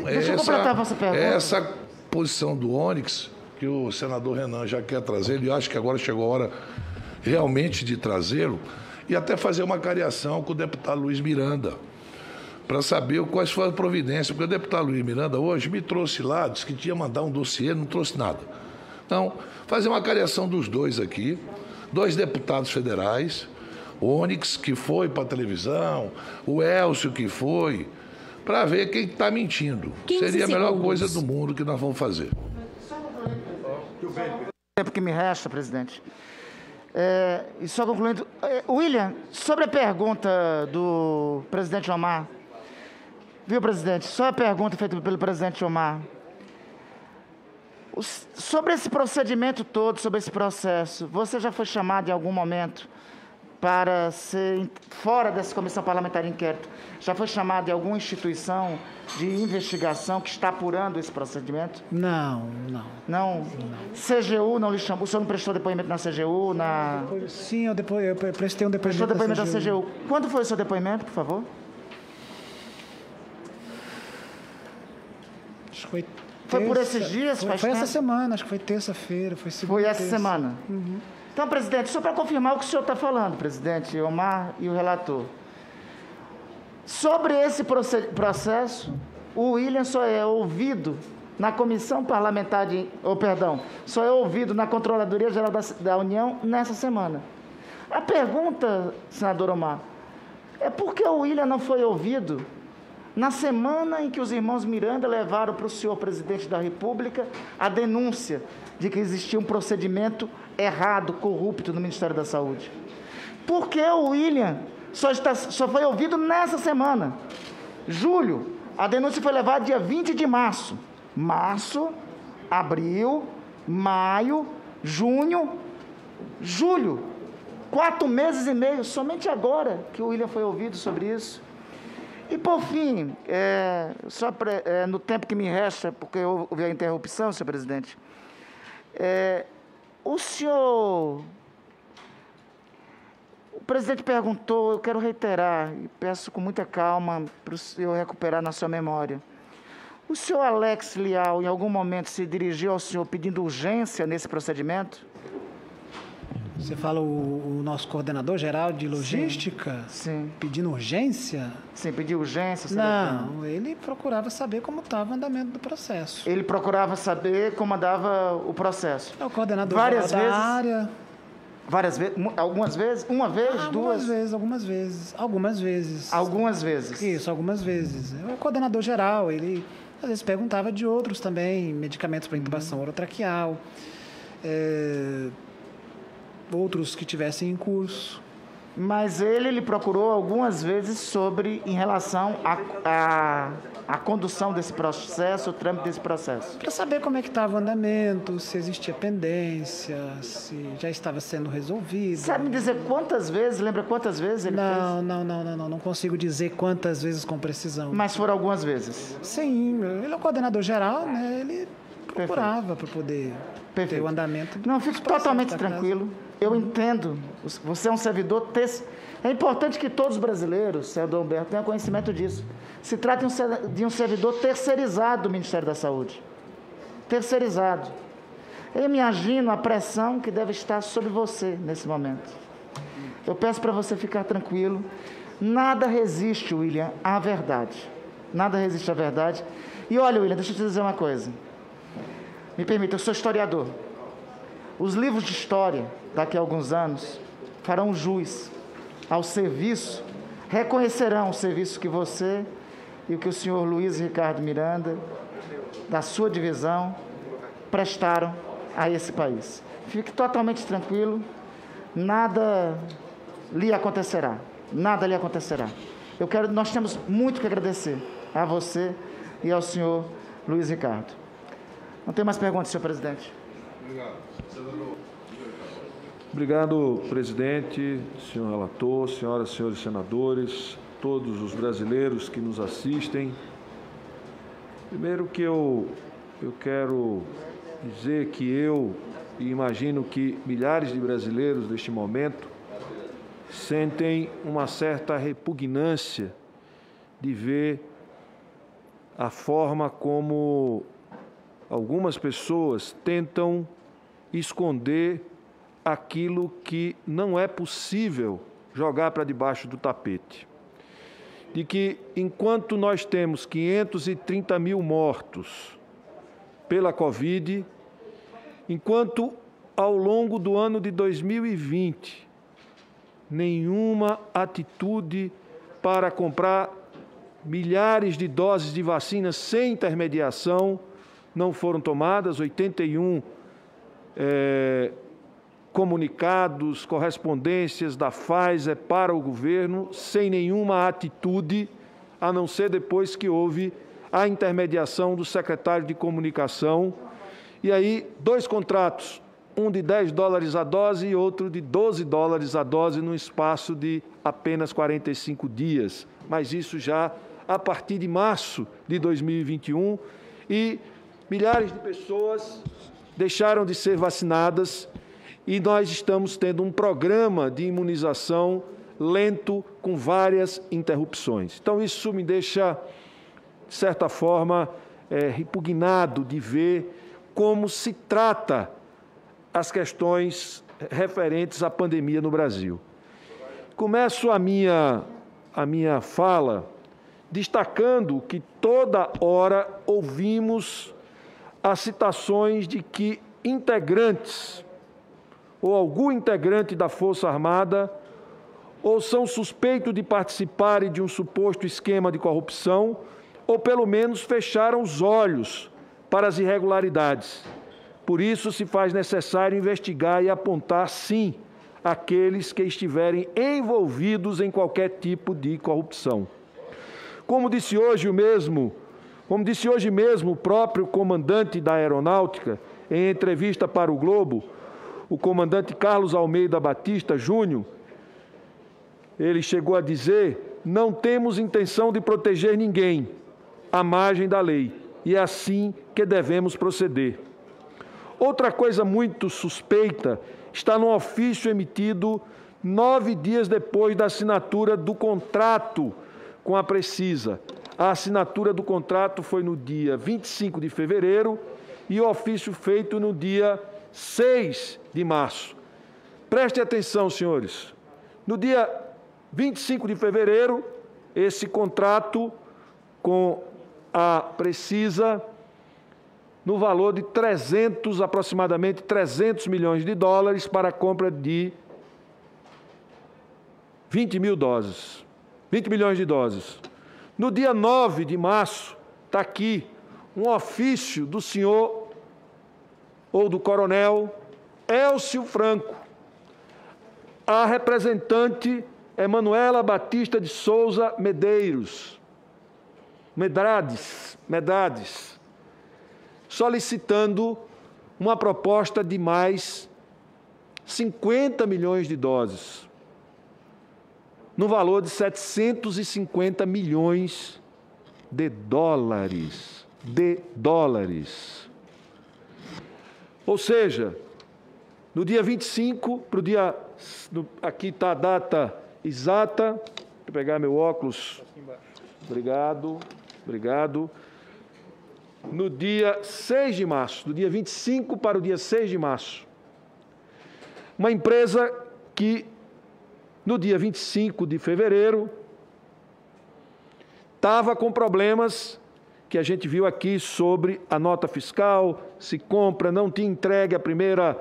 essa posição do Onyx, que o senador Renan já quer trazer, e acho que agora chegou a hora realmente de trazê-lo, e até fazer uma cariação com o deputado Luiz Miranda, para saber quais foram as providências, porque o deputado Luiz Miranda hoje me trouxe lá, disse que tinha mandar um dossiê, não trouxe nada. Então, fazer uma cariação dos dois aqui, 2 deputados federais, o Onyx, que foi para a televisão, o Elcio, que foi, para ver quem está mentindo. Seria a melhor coisa do mundo que nós vamos fazer. O tempo que me resta, presidente. E só concluindo, William, sobre a pergunta do presidente Omar, viu, presidente? Só a pergunta feita pelo presidente Omar. Sobre esse procedimento todo, sobre esse processo, você já foi chamado em algum momento para ser fora dessa comissão parlamentar de inquérito? Já foi chamado em alguma instituição de investigação que está apurando esse procedimento? Não. CGU não lhe chamou? O senhor não prestou depoimento na CGU? Sim, eu prestei um depoimento, prestou depoimento na CGU. Quando foi o seu depoimento, por favor? Acho que foi por esses dias? Foi essa semana, acho que foi terça-feira, foi segunda. Foi essa semana? Uhum. Então, presidente, só para confirmar o que o senhor está falando, presidente Omar e o relator. Sobre esse processo, o William só é ouvido na Comissão Parlamentar só é ouvido na Controladoria Geral da União nessa semana. A pergunta, senador Omar, é por que o William não foi ouvido na semana em que os irmãos Miranda levaram para o senhor presidente da República a denúncia de que existia um procedimento errado, corrupto no Ministério da Saúde? Por que o William só foi ouvido nessa semana? Julho, a denúncia foi levada dia 20 de março. Março, abril, maio, junho, julho. 4 meses e meio, somente agora que o William foi ouvido sobre isso. E, por fim, no tempo que me resta, porque houve a interrupção, senhor presidente, o presidente perguntou, eu quero reiterar, e peço com muita calma para o senhor recuperar na sua memória. O senhor Alex Leal, em algum momento, se dirigiu ao senhor pedindo urgência nesse procedimento? Você fala o nosso coordenador geral de logística? Sim. Pedindo urgência? Sim, pediu urgência? Não, ele procurava saber como estava o andamento do processo. Ele procurava saber como andava o processo. É o coordenador Várias geral vezes? da área. Várias vezes? Algumas vezes? Uma vez? Duas? Algumas vezes. Algumas vezes. Isso, algumas vezes. É o coordenador geral, ele às vezes perguntava de outros também, medicamentos para intubação orotraqueal, outros que tivessem em curso. Mas ele procurou algumas vezes em relação à condução desse processo, o trâmite desse processo. Para saber como é que estava o andamento, se existia pendência, se já estava sendo resolvido. Sabe me dizer quantas vezes, lembra quantas vezes ele fez? Não consigo dizer quantas vezes com precisão. Mas foram algumas vezes? Sim, ele é o coordenador geral, né? Ele procurava para poder ter o andamento. Não, fique totalmente tranquilo. Eu entendo. Você é um servidor. É importante que todos os brasileiros, senador Humberto, tenham conhecimento disso. Se trata de um servidor terceirizado do Ministério da Saúde. Terceirizado. Eu imagino a pressão que deve estar sobre você nesse momento. Eu peço para você ficar tranquilo. Nada resiste, William, à verdade. Nada resiste à verdade. E olha, William, deixa eu te dizer uma coisa. Me permita, eu sou historiador. Os livros de história, daqui a alguns anos, farão jus ao serviço, reconhecerão o serviço que você e o que o senhor Luiz Ricardo Miranda, da sua divisão, prestaram a esse país. Fique totalmente tranquilo, nada lhe acontecerá. Nada lhe acontecerá. Nós temos muito que agradecer a você e ao senhor Luiz Ricardo. Não tem mais perguntas, senhor presidente. Obrigado, presidente, senhor relator, senhoras e senhores senadores, todos os brasileiros que nos assistem. Primeiro que eu quero dizer que eu imagino que milhares de brasileiros neste momento sentem uma certa repugnância de ver a forma como algumas pessoas tentam esconder aquilo que não é possível jogar para debaixo do tapete. De que, enquanto nós temos 530 mil mortos pela Covid, enquanto ao longo do ano de 2020, nenhuma atitude para comprar milhares de doses de vacinas sem intermediação não foram tomadas, 81 comunicados, correspondências da Pfizer para o governo, sem nenhuma atitude, a não ser depois que houve a intermediação do secretário de Comunicação. E aí, 2 contratos, um de $10 a dose e outro de $12 a dose, no espaço de apenas 45 dias. Mas isso já a partir de março de 2021, e milhares de pessoas deixaram de ser vacinadas, e nós estamos tendo um programa de imunização lento, com várias interrupções. Então, isso me deixa, de certa forma, repugnado de ver como se trata as questões referentes à pandemia no Brasil. Começo a minha fala destacando que toda hora ouvimos as citações de que integrantes ou algum integrante da Força Armada ou são suspeitos de participarem de um suposto esquema de corrupção, ou pelo menos fecharam os olhos para as irregularidades. Por isso, se faz necessário investigar e apontar, sim, aqueles que estiverem envolvidos em qualquer tipo de corrupção. Como disse hoje mesmo o próprio comandante da Aeronáutica, em entrevista para o Globo, o comandante Carlos Almeida Batista Júnior, ele chegou a dizer: não temos intenção de proteger ninguém à margem da lei, e é assim que devemos proceder. Outra coisa muito suspeita está no ofício emitido 9 dias depois da assinatura do contrato com a Precisa. A assinatura do contrato foi no dia 25 de fevereiro e o ofício feito no dia 6 de março. Prestem atenção, senhores. No dia 25 de fevereiro, esse contrato com a Precisa, no valor de aproximadamente 300 milhões de dólares para a compra de 20 milhões de doses. No dia 9 de março, está aqui um ofício do senhor ou do coronel Elcio Franco, a representante Emanuela Batista de Souza Medrades, solicitando uma proposta de mais 50 milhões de doses, no valor de 750 milhões de dólares. Ou seja, no dia 25, para o dia... Aqui está a data exata. Deixa eu pegar meu óculos. Obrigado. No dia 6 de março, do dia 25 para o dia 6 de março, uma empresa que, no dia 25 de fevereiro, estava com problemas que a gente viu aqui sobre a nota fiscal, se compra, não tinha entregue a primeira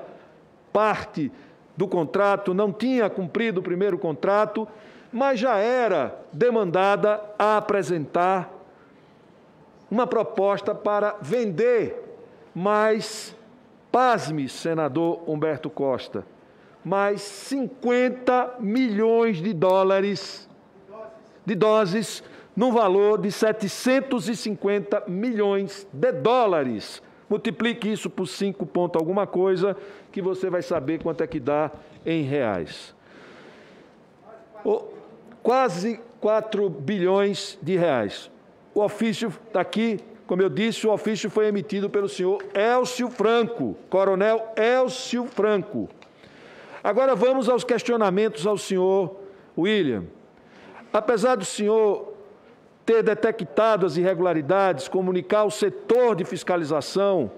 parte do contrato, não tinha cumprido o primeiro contrato, mas já era demandada a apresentar uma proposta para vender mais, pasme, senador Humberto Costa, mais 50 milhões de dólares de doses, num valor de 750 milhões de dólares. Multiplique isso por 5 ponto alguma coisa, que você vai saber quanto é que dá em reais. Quase 4 bilhões de reais. O ofício está aqui, como eu disse, o ofício foi emitido pelo senhor Elcio Franco, coronel Elcio Franco. Agora vamos aos questionamentos ao senhor William. Apesar do senhor ter detectado as irregularidades, comunicar ao setor de fiscalização,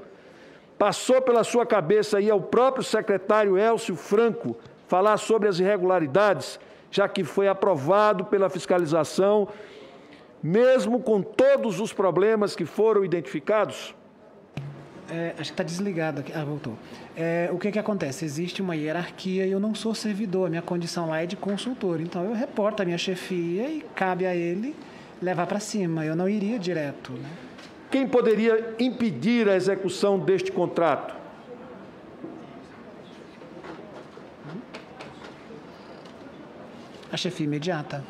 passou pela sua cabeça ir ao próprio secretário Elcio Franco falar sobre as irregularidades, já que foi aprovado pela fiscalização, mesmo com todos os problemas que foram identificados? Acho que está desligado aqui. Voltou. O que acontece? Existe uma hierarquia e eu não sou servidor, a minha condição lá é de consultor. Então, eu reporto a minha chefia e cabe a ele levar para cima. Eu não iria direto, né? Quem poderia impedir a execução deste contrato? A chefia imediata.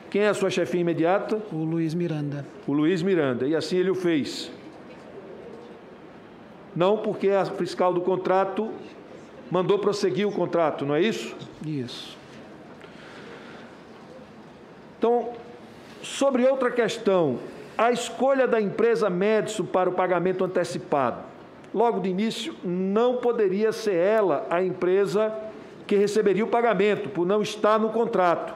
Quem é a sua chefia imediata? O Luiz Miranda. O Luiz Miranda. E assim ele o fez. Não porque a fiscal do contrato mandou prosseguir o contrato, não é isso? Isso. Então, sobre outra questão, a escolha da empresa Médici para o pagamento antecipado. Logo de início, não poderia ser ela a empresa que receberia o pagamento, por não estar no contrato.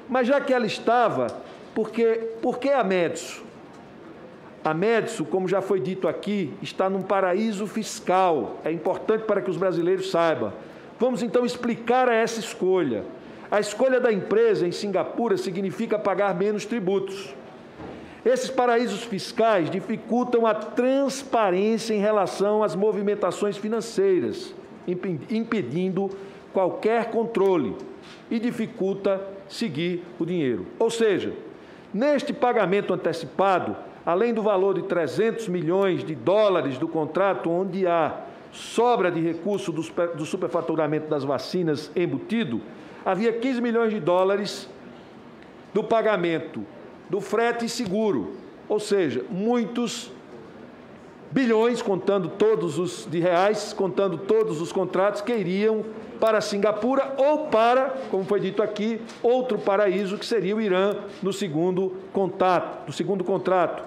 Mas já que ela estava, por que a Médici? A Médici, como já foi dito aqui, está num paraíso fiscal. É importante para que os brasileiros saibam. Vamos então explicar essa escolha. A escolha da empresa em Singapura significa pagar menos tributos. Esses paraísos fiscais dificultam a transparência em relação às movimentações financeiras, impedindo qualquer controle e dificulta seguir o dinheiro. Ou seja, neste pagamento antecipado, além do valor de 300 milhões de dólares do contrato, onde há sobra de recurso do superfaturamento das vacinas embutido, havia 15 milhões de dólares do pagamento do frete e seguro, ou seja, muitos bilhões, contando todos os de reais, contando todos os contratos que iriam para Singapura ou para, como foi dito aqui, outro paraíso que seria o Irã no segundo contrato,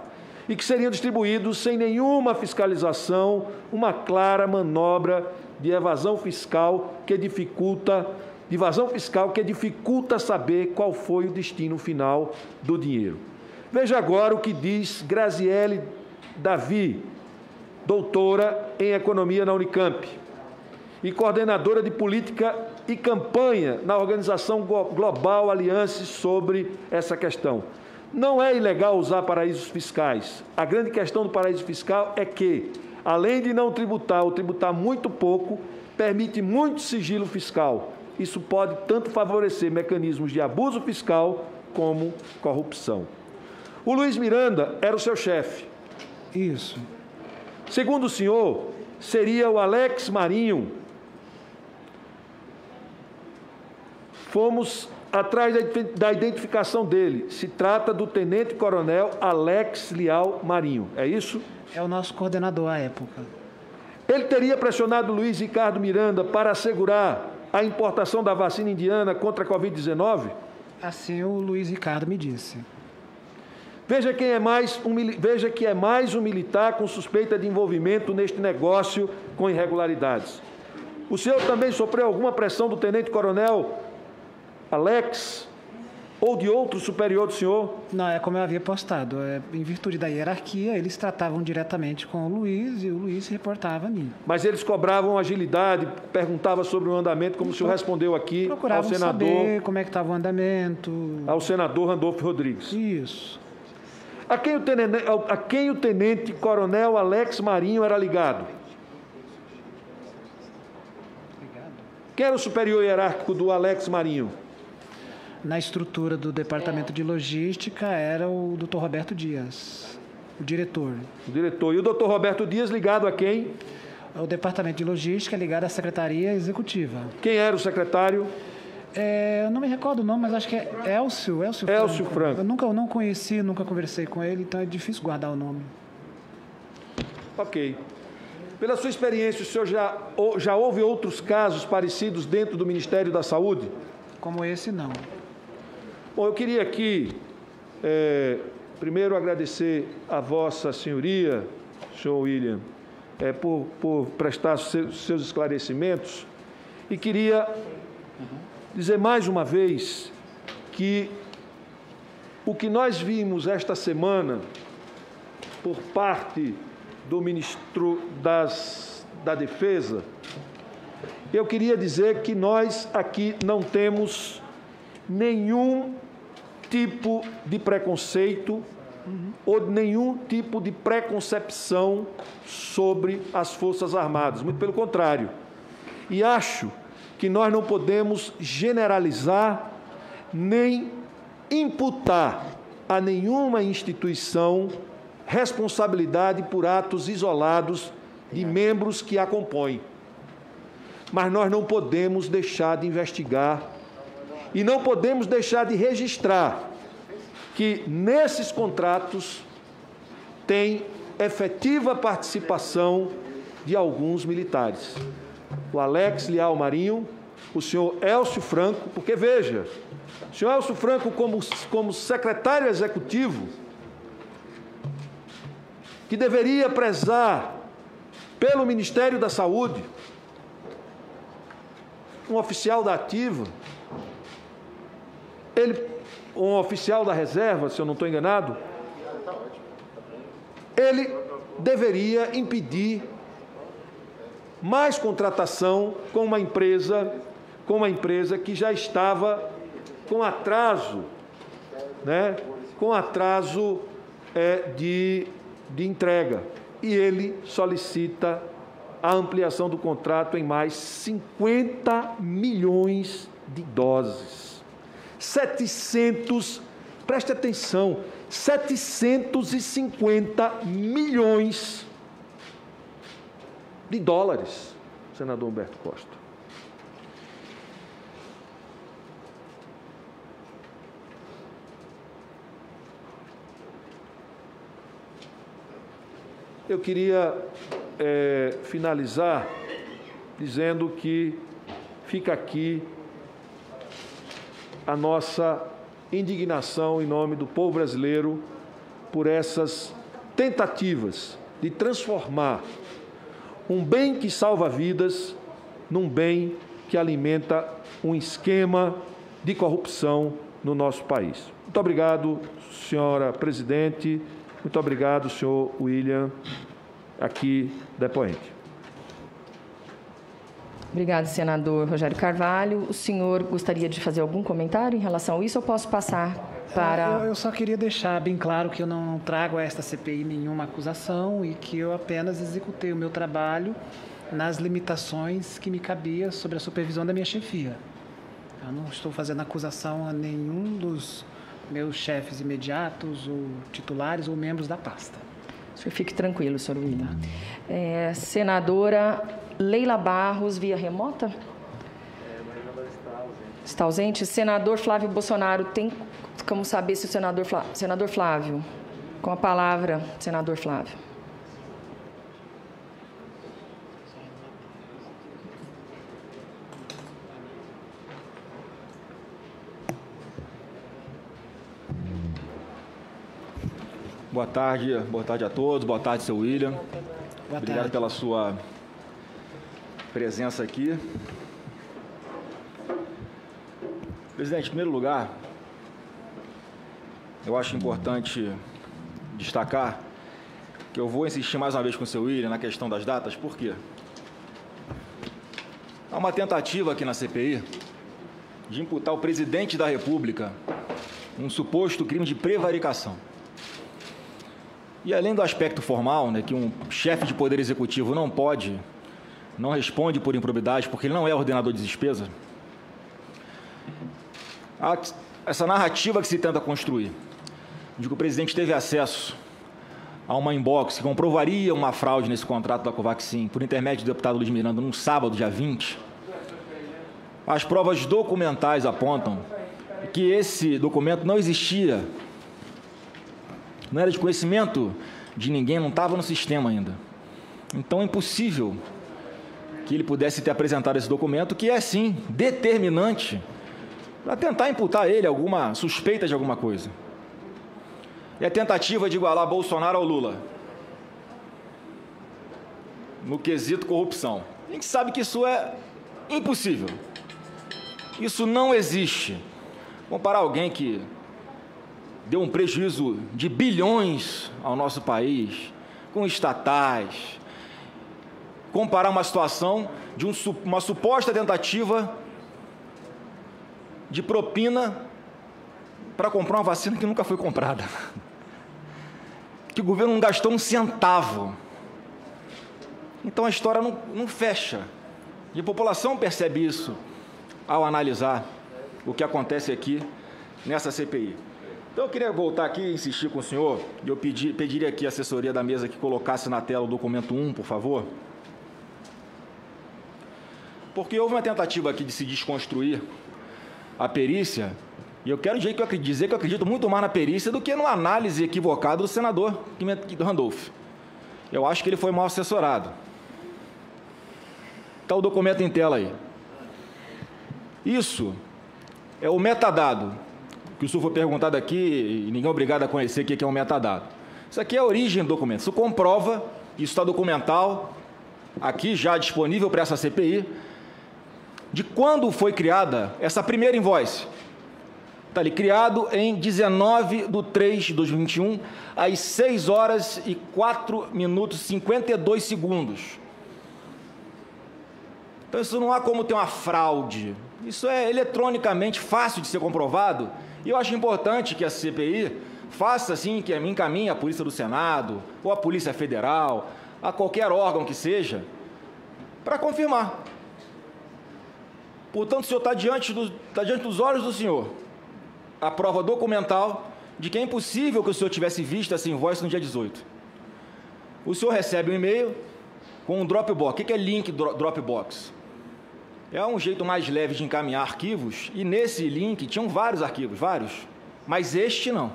e que seriam distribuídos sem nenhuma fiscalização, uma clara manobra de evasão fiscal que dificulta saber qual foi o destino final do dinheiro. Veja agora o que diz Graziele Davi, doutora em Economia na Unicamp e coordenadora de Política e campanha na Organização Global Alliance sobre essa questão. Não é ilegal usar paraísos fiscais. A grande questão do paraíso fiscal é que, além de não tributar ou tributar muito pouco, permite muito sigilo fiscal. Isso pode tanto favorecer mecanismos de abuso fiscal como corrupção. O Luiz Miranda era o seu chefe. Isso. Segundo o senhor, seria o Alex Marinho. Fomos atrás da identificação dele. Se trata do tenente-coronel Alex Leal Marinho. É isso? É o nosso coordenador à época. Ele teria pressionado Luiz Ricardo Miranda para assegurar a importação da vacina indiana contra a Covid-19? Assim o Luiz Ricardo me disse. Veja que é mais um militar com suspeita de envolvimento neste negócio com irregularidades. O senhor também sofreu alguma pressão do tenente-coronel Alex ou de outro superior do senhor? Não, é como eu havia postado. Em virtude da hierarquia, eles tratavam diretamente com o Luiz e o Luiz reportava a mim. Mas eles cobravam agilidade, perguntavam sobre o andamento, como o senhor respondeu aqui ao senador... saber como é que estava o andamento. Ao senador Randolfo Rodrigues. Isso. A quem o tenente-coronel Alex Marinho era ligado? Quem era o superior hierárquico do Alex Marinho? Na estrutura do Departamento de Logística era o Dr. Roberto Dias, o diretor. O diretor. E o Dr. Roberto Dias ligado a quem? O Departamento de Logística ligado à Secretaria Executiva. Quem era o secretário? Eu não me recordo o nome, mas acho que é Elcio Franco. Eu não conheci, nunca conversei com ele, então é difícil guardar o nome. Ok. Pela sua experiência, o senhor já houve outros casos parecidos dentro do Ministério da Saúde? Como esse, não. Bom, eu queria aqui, primeiro, agradecer a Vossa Senhoria, senhor William, por prestar seus esclarecimentos, e queria dizer mais uma vez que o que nós vimos esta semana por parte do ministro da Defesa, eu queria dizer que nós aqui não temos nenhum tipo de preconceito ou nenhum tipo de preconcepção sobre as Forças Armadas, muito pelo contrário. E acho que nós não podemos generalizar nem imputar a nenhuma instituição responsabilidade por atos isolados de membros que a compõem. Mas nós não podemos deixar de investigar e não podemos deixar de registrar que nesses contratos tem efetiva participação de alguns militares. O Alex Leal Marinho, o senhor Elcio Franco, porque veja, o senhor Elcio Franco como secretário executivo, que deveria prezar pelo Ministério da Saúde, um oficial da ativa, um oficial da reserva, se eu não estou enganado, ele deveria impedir mais contratação com uma empresa que já estava com atraso, né? Com atraso de entrega. E ele solicita a ampliação do contrato em mais 50 milhões de doses. preste atenção, 750 milhões de dólares, senador Humberto Costa. Eu queria finalizar dizendo que fica aqui a nossa indignação em nome do povo brasileiro por essas tentativas de transformar um bem que salva vidas num bem que alimenta um esquema de corrupção no nosso país. Muito obrigado, senhora presidente. Muito obrigado, senhor William, aqui depoente. Obrigado, senador Rogério Carvalho. O senhor gostaria de fazer algum comentário em relação a isso ou posso passar para... Eu só queria deixar bem claro que eu não trago a esta CPI nenhuma acusação e que eu apenas executei o meu trabalho nas limitações que me cabia sobre a supervisão da minha chefia. Eu não estou fazendo acusação a nenhum dos meus chefes imediatos, ou titulares, ou membros da pasta. O senhor fique tranquilo, senhor William. Senadora Leila Barros, via remota? Está ausente. Senador Flávio Bolsonaro, tem como saber se o senador Flávio, com a palavra, senador Flávio. Boa tarde a todos, boa tarde, seu William. Obrigado pela sua presença aqui. Presidente, em primeiro lugar, eu acho importante destacar que eu vou insistir mais uma vez com o seu William na questão das datas, por quê? Há uma tentativa aqui na CPI de imputar ao presidente da República um suposto crime de prevaricação. E além do aspecto formal, né, que um chefe de poder executivo não responde por improbidade, porque ele não é ordenador de despesa, há essa narrativa que se tenta construir, de que o presidente teve acesso a uma inbox que comprovaria uma fraude nesse contrato da Covaxin, por intermédio do deputado Luiz Miranda, num sábado, dia 20, as provas documentais apontam que esse documento não existia, não era de conhecimento de ninguém, não estava no sistema ainda. Então, é impossível que ele pudesse ter apresentado esse documento, que é, sim, determinante para tentar imputar a ele alguma suspeita de alguma coisa. E a tentativa de igualar Bolsonaro ao Lula no quesito corrupção. A gente sabe que isso é impossível. Isso não existe. Comparar alguém que deu um prejuízo de bilhões ao nosso país, com estatais, comparar uma situação de uma suposta tentativa de propina para comprar uma vacina que nunca foi comprada, que o governo não gastou um centavo. Então a história não fecha, e a população percebe isso ao analisar o que acontece aqui nessa CPI. Então, eu queria voltar aqui e insistir com o senhor, e eu pediria aqui a assessoria da mesa que colocasse na tela o documento 1, por favor. Porque houve uma tentativa aqui de se desconstruir a perícia, e eu quero dizer que eu acredito muito mais na perícia do que numa análise equivocada do senador Randolph. Eu acho que ele foi mal assessorado. Está o documento em tela aí. Isso é o metadado, que o senhor foi perguntado aqui, e ninguém é obrigado a conhecer o que é um metadado. Isso aqui é a origem do documento. Isso comprova, isso está documental, aqui já disponível para essa CPI, de quando foi criada essa primeira invoice. Está ali, criado em 19/3/2021, às 6 horas e 4 minutos e 52 segundos. Então, isso não há como ter uma fraude. Isso é eletronicamente fácil de ser comprovado. E eu acho importante que a CPI faça assim, que me encaminhe a Polícia do Senado, ou a Polícia Federal, a qualquer órgão que seja, para confirmar. Portanto, o senhor está diante dos olhos do senhor a prova documental de que é impossível que o senhor tivesse visto essa invoice no dia 18. O senhor recebe um e-mail com um Dropbox. O que é link Dropbox? É um jeito mais leve de encaminhar arquivos, e nesse link tinham vários arquivos, mas este não.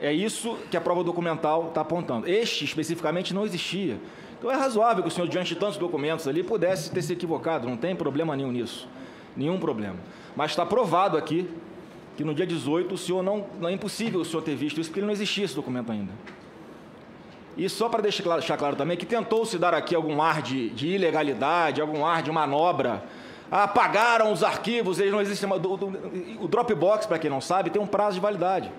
É isso que a prova documental está apontando. Este, especificamente, não existia. Então, é razoável que o senhor, diante de tantos documentos ali, pudesse ter se equivocado, não tem problema nenhum nisso, nenhum problema. Mas está provado aqui que no dia 18 o senhor não é impossível o senhor ter visto isso, porque não existia esse documento ainda. E só para deixar claro também que tentou-se dar aqui algum ar de ilegalidade, algum ar de manobra. Apagaram os arquivos, eles não existem. O Dropbox, para quem não sabe, tem um prazo de validade.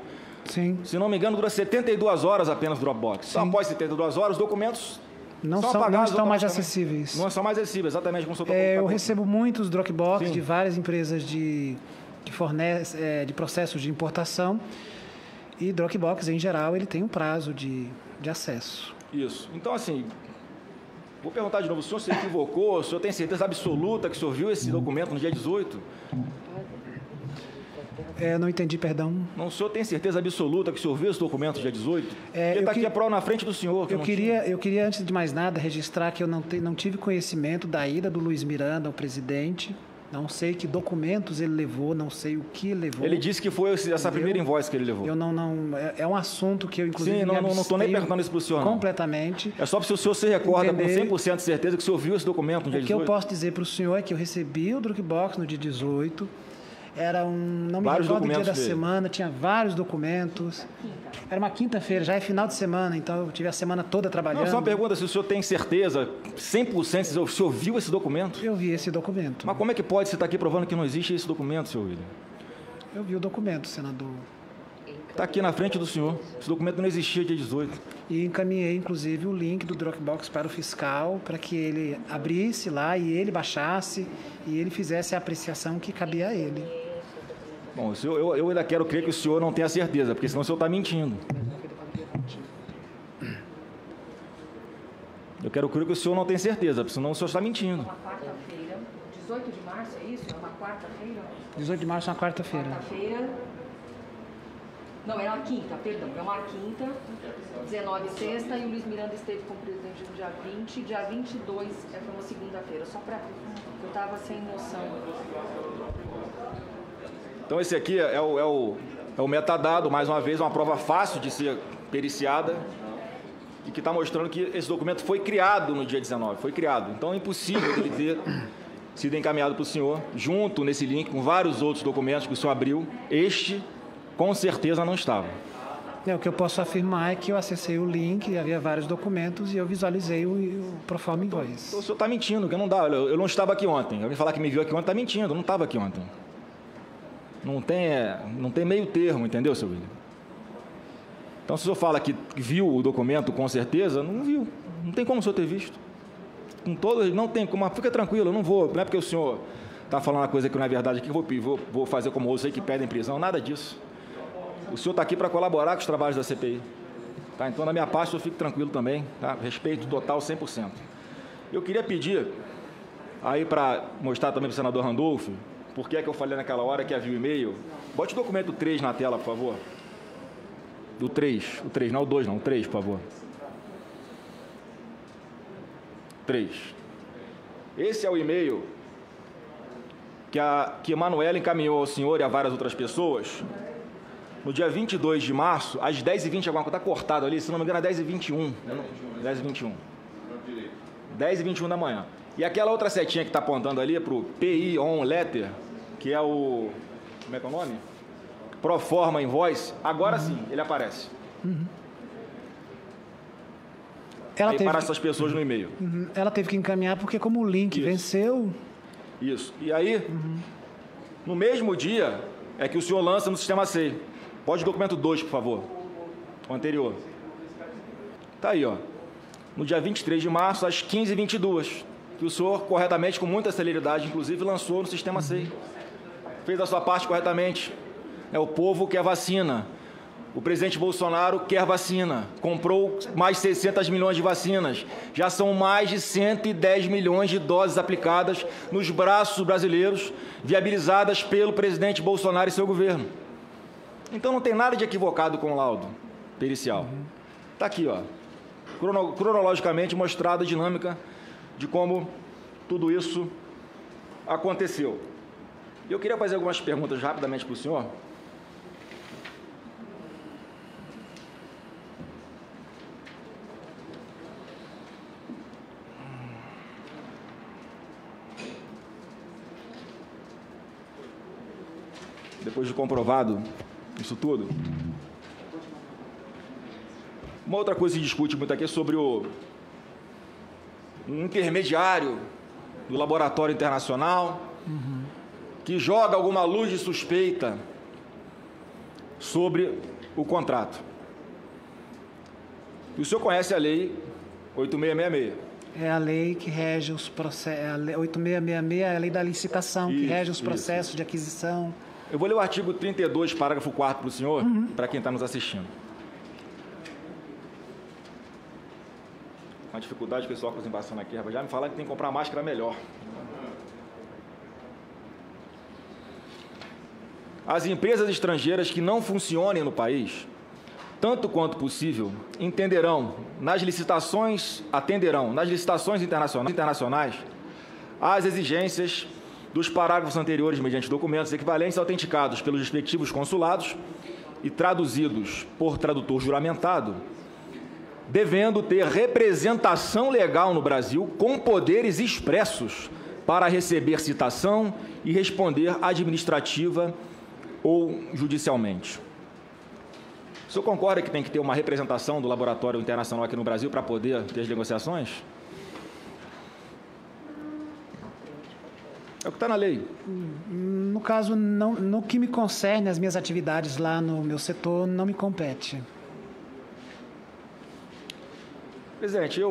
Sim. Se não me engano, dura 72 horas apenas o Dropbox. Então, após 72 horas, os documentos Não são são, apagados não estão mais automaticamente. acessíveis. Não são mais acessíveis, exatamente como o senhor Eu está recebo muitos Dropbox Sim. de várias empresas que fornecem de processos de importação, e Dropbox, em geral, ele tem um prazo de acesso. Isso. Então, assim, vou perguntar de novo, o senhor se equivocou? O senhor tem certeza absoluta que o senhor viu esse documento no dia 18? Não entendi, perdão. Não, o senhor tem certeza absoluta que o senhor viu esse documento no dia 18? Ele está aqui a prova na frente do senhor. Eu queria, antes de mais nada, registrar que eu não tive conhecimento da ida do Luiz Miranda ao presidente. Não sei que documentos ele levou, não sei o que ele levou. Ele disse que foi essa primeira invoice que ele levou. Eu é um assunto que eu, inclusive, Sim, não estou nem perguntando isso para o senhor, não. Completamente. É só para o senhor se recorda com 100% de certeza que o senhor viu esse documento no dia 18. O que eu posso dizer para o senhor é que eu recebi o Dropbox no dia 18. Não me recordo o dia da semana, tinha vários documentos. Era uma quinta-feira, já é final de semana, então eu tive a semana toda trabalhando. Não, só uma pergunta, se o senhor tem certeza, 100%, se o senhor viu esse documento? Eu vi esse documento. Mas como é que pode você estar aqui provando que não existe esse documento, senhor William? Eu vi o documento, senador. Está aqui na frente do senhor. Esse documento não existia dia 18. E encaminhei, inclusive, o link do Dropbox para o fiscal, para que ele abrisse lá e ele baixasse e ele fizesse a apreciação que cabia a ele. Bom, eu ainda quero crer que o senhor não tenha certeza, porque senão o senhor está mentindo. Eu quero crer que o senhor não tem certeza, porque senão o senhor está mentindo. Uma quarta-feira, 18 de março, é isso? É uma quarta-feira? 18 de março é uma quarta-feira. Quarta-feira. Não, é uma quinta, perdão. É uma quinta, 19 sexta, e o Luiz Miranda esteve com o presidente no dia 20, dia 22 foi uma segunda-feira. Só para... Eu estava sem noção. Então esse aqui é o metadado, mais uma vez, uma prova fácil de ser periciada e que está mostrando que esse documento foi criado no dia 19, foi criado. Então é impossível ele ter sido encaminhado para o senhor, junto nesse link com vários outros documentos que o senhor abriu. Este, com certeza, não estava. O que eu posso afirmar é que eu acessei o link, havia vários documentos e eu visualizei o Proforma Invoice. Então, o senhor está mentindo, que não dá. Eu não estava aqui ontem. Alguém falar que me viu aqui ontem está mentindo, eu não estava aqui ontem. Não tem meio termo, entendeu, seu William? Então, se o senhor fala que viu o documento com certeza, não viu. Não tem como o senhor ter visto. Com todos, não tem como. Fica tranquilo, eu não vou. Não é porque o senhor está falando uma coisa que não é verdade aqui, vou fazer como outros aí que pedem prisão, nada disso. O senhor está aqui para colaborar com os trabalhos da CPI. Tá? Então, da minha parte, eu fico tranquilo também. Tá? Respeito total, 100%. Eu queria pedir, aí para mostrar também para o senador Randolfo, por que é que eu falei naquela hora que havia o e-mail? Bote o documento 3 na tela, por favor. Do 3. O 3, não o 2, não. O 3, por favor. 3. Esse é o e-mail que Emanuela encaminhou ao senhor e a várias outras pessoas no dia 22 de março, às 10h20, alguma coisa. Está cortado ali, se não me engano, é 10h21. 10h21. 10h21 da manhã. E aquela outra setinha que está apontando ali para o PI On Letter, que é o... Como é que é o nome? Proforma Invoice. Agora sim, ele aparece. Para essas pessoas no e-mail. Ela teve que encaminhar porque como o link venceu... Isso. E aí, no mesmo dia, é que o senhor lança no Sistema SEI. Pode o documento 2, por favor. O anterior. Está aí, ó. No dia 23 de março, às 15h22. Que o senhor, corretamente, com muita celeridade, inclusive, lançou no Sistema SEI. Fez a sua parte corretamente. O povo quer vacina. O presidente Bolsonaro quer vacina. Comprou mais de 600 milhões de vacinas. Já são mais de 110 milhões de doses aplicadas nos braços brasileiros, viabilizadas pelo presidente Bolsonaro e seu governo. Então não tem nada de equivocado com o laudo pericial. Está aqui, ó, cronologicamente mostrada a dinâmica de como tudo isso aconteceu. Eu queria fazer algumas perguntas rapidamente para o senhor. Depois de comprovado isso tudo. Uma outra coisa que se discute muito aqui é sobre o intermediário do laboratório internacional que joga alguma luz de suspeita sobre o contrato. E o senhor conhece a lei 8666. É a lei que rege os processos. 8666 é a lei da licitação, que rege os processos de aquisição. Eu vou ler o artigo 32, parágrafo 4º para o senhor, para quem está nos assistindo. Uma dificuldade que o pessoal com embaçando aqui, já me falaram que tem que comprar máscara melhor. As empresas estrangeiras que não funcionem no país, tanto quanto possível, atenderão nas licitações internacionais às exigências dos parágrafos anteriores mediante documentos equivalentes autenticados pelos respectivos consulados e traduzidos por tradutor juramentado, devendo ter representação legal no Brasil com poderes expressos para receber citação e responder administrativa ou judicialmente. O senhor concorda que tem que ter uma representação do laboratório internacional aqui no Brasil para poder ter as negociações? É o que está na lei. No caso, não, no que me concerne, as minhas atividades lá no meu setor não me compete. Presidente,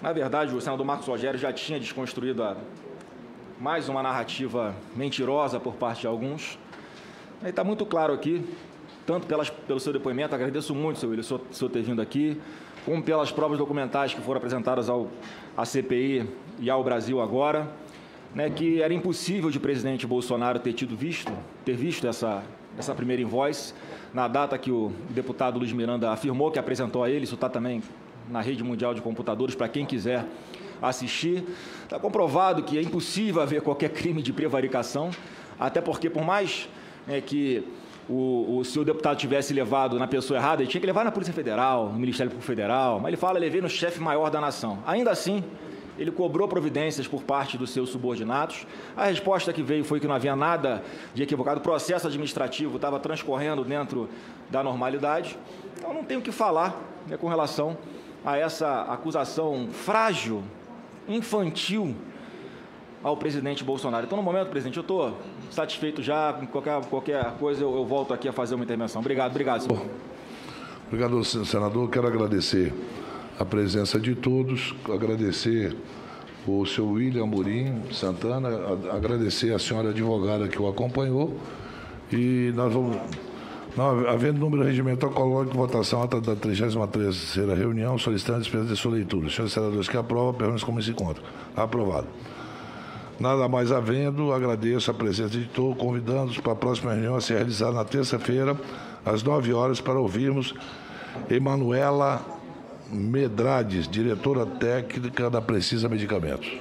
na verdade, o senador Marcos Rogério já tinha desconstruído mais uma narrativa mentirosa por parte de alguns. Está muito claro aqui, tanto pelo seu depoimento, agradeço muito, seu William, o senhor ter vindo aqui, como pelas provas documentais que foram apresentadas à CPI e ao Brasil agora, né, que era impossível de presidente Bolsonaro ter visto essa primeira invoice, na data que o deputado Luiz Miranda afirmou que apresentou a ele, isso está também na rede mundial de computadores, para quem quiser assistir. Está comprovado que é impossível haver qualquer crime de prevaricação, até porque, por mais que o senhor deputado tivesse levado na pessoa errada, ele tinha que levar na Polícia Federal, no Ministério Público Federal, mas ele fala, levei no chefe maior da nação. Ainda assim, ele cobrou providências por parte dos seus subordinados. A resposta que veio foi que não havia nada de equivocado, o processo administrativo estava transcorrendo dentro da normalidade. Então, não tenho o que falar com relação a essa acusação frágil, infantil, ao presidente Bolsonaro. Então, no momento, presidente, eu estou satisfeito já. Qualquer coisa, eu volto aqui a fazer uma intervenção. Obrigado, senhor. Obrigado, senador. Quero agradecer a presença de todos, agradecer o senhor William Amorim Santana, agradecer a senhora advogada que o acompanhou e nós vamos... Não, havendo número regimental, coloque em votação a ata da 33ª reunião, solicitando a dispensa de sua leitura. Senhores senadores que aprovam, perguntas como se encontra. Aprovado. Nada mais havendo, agradeço a presença de todos, convidando-os para a próxima reunião a ser realizada na terça-feira, às 9 horas, para ouvirmos Emanuela Medrades, diretora técnica da Precisa Medicamentos.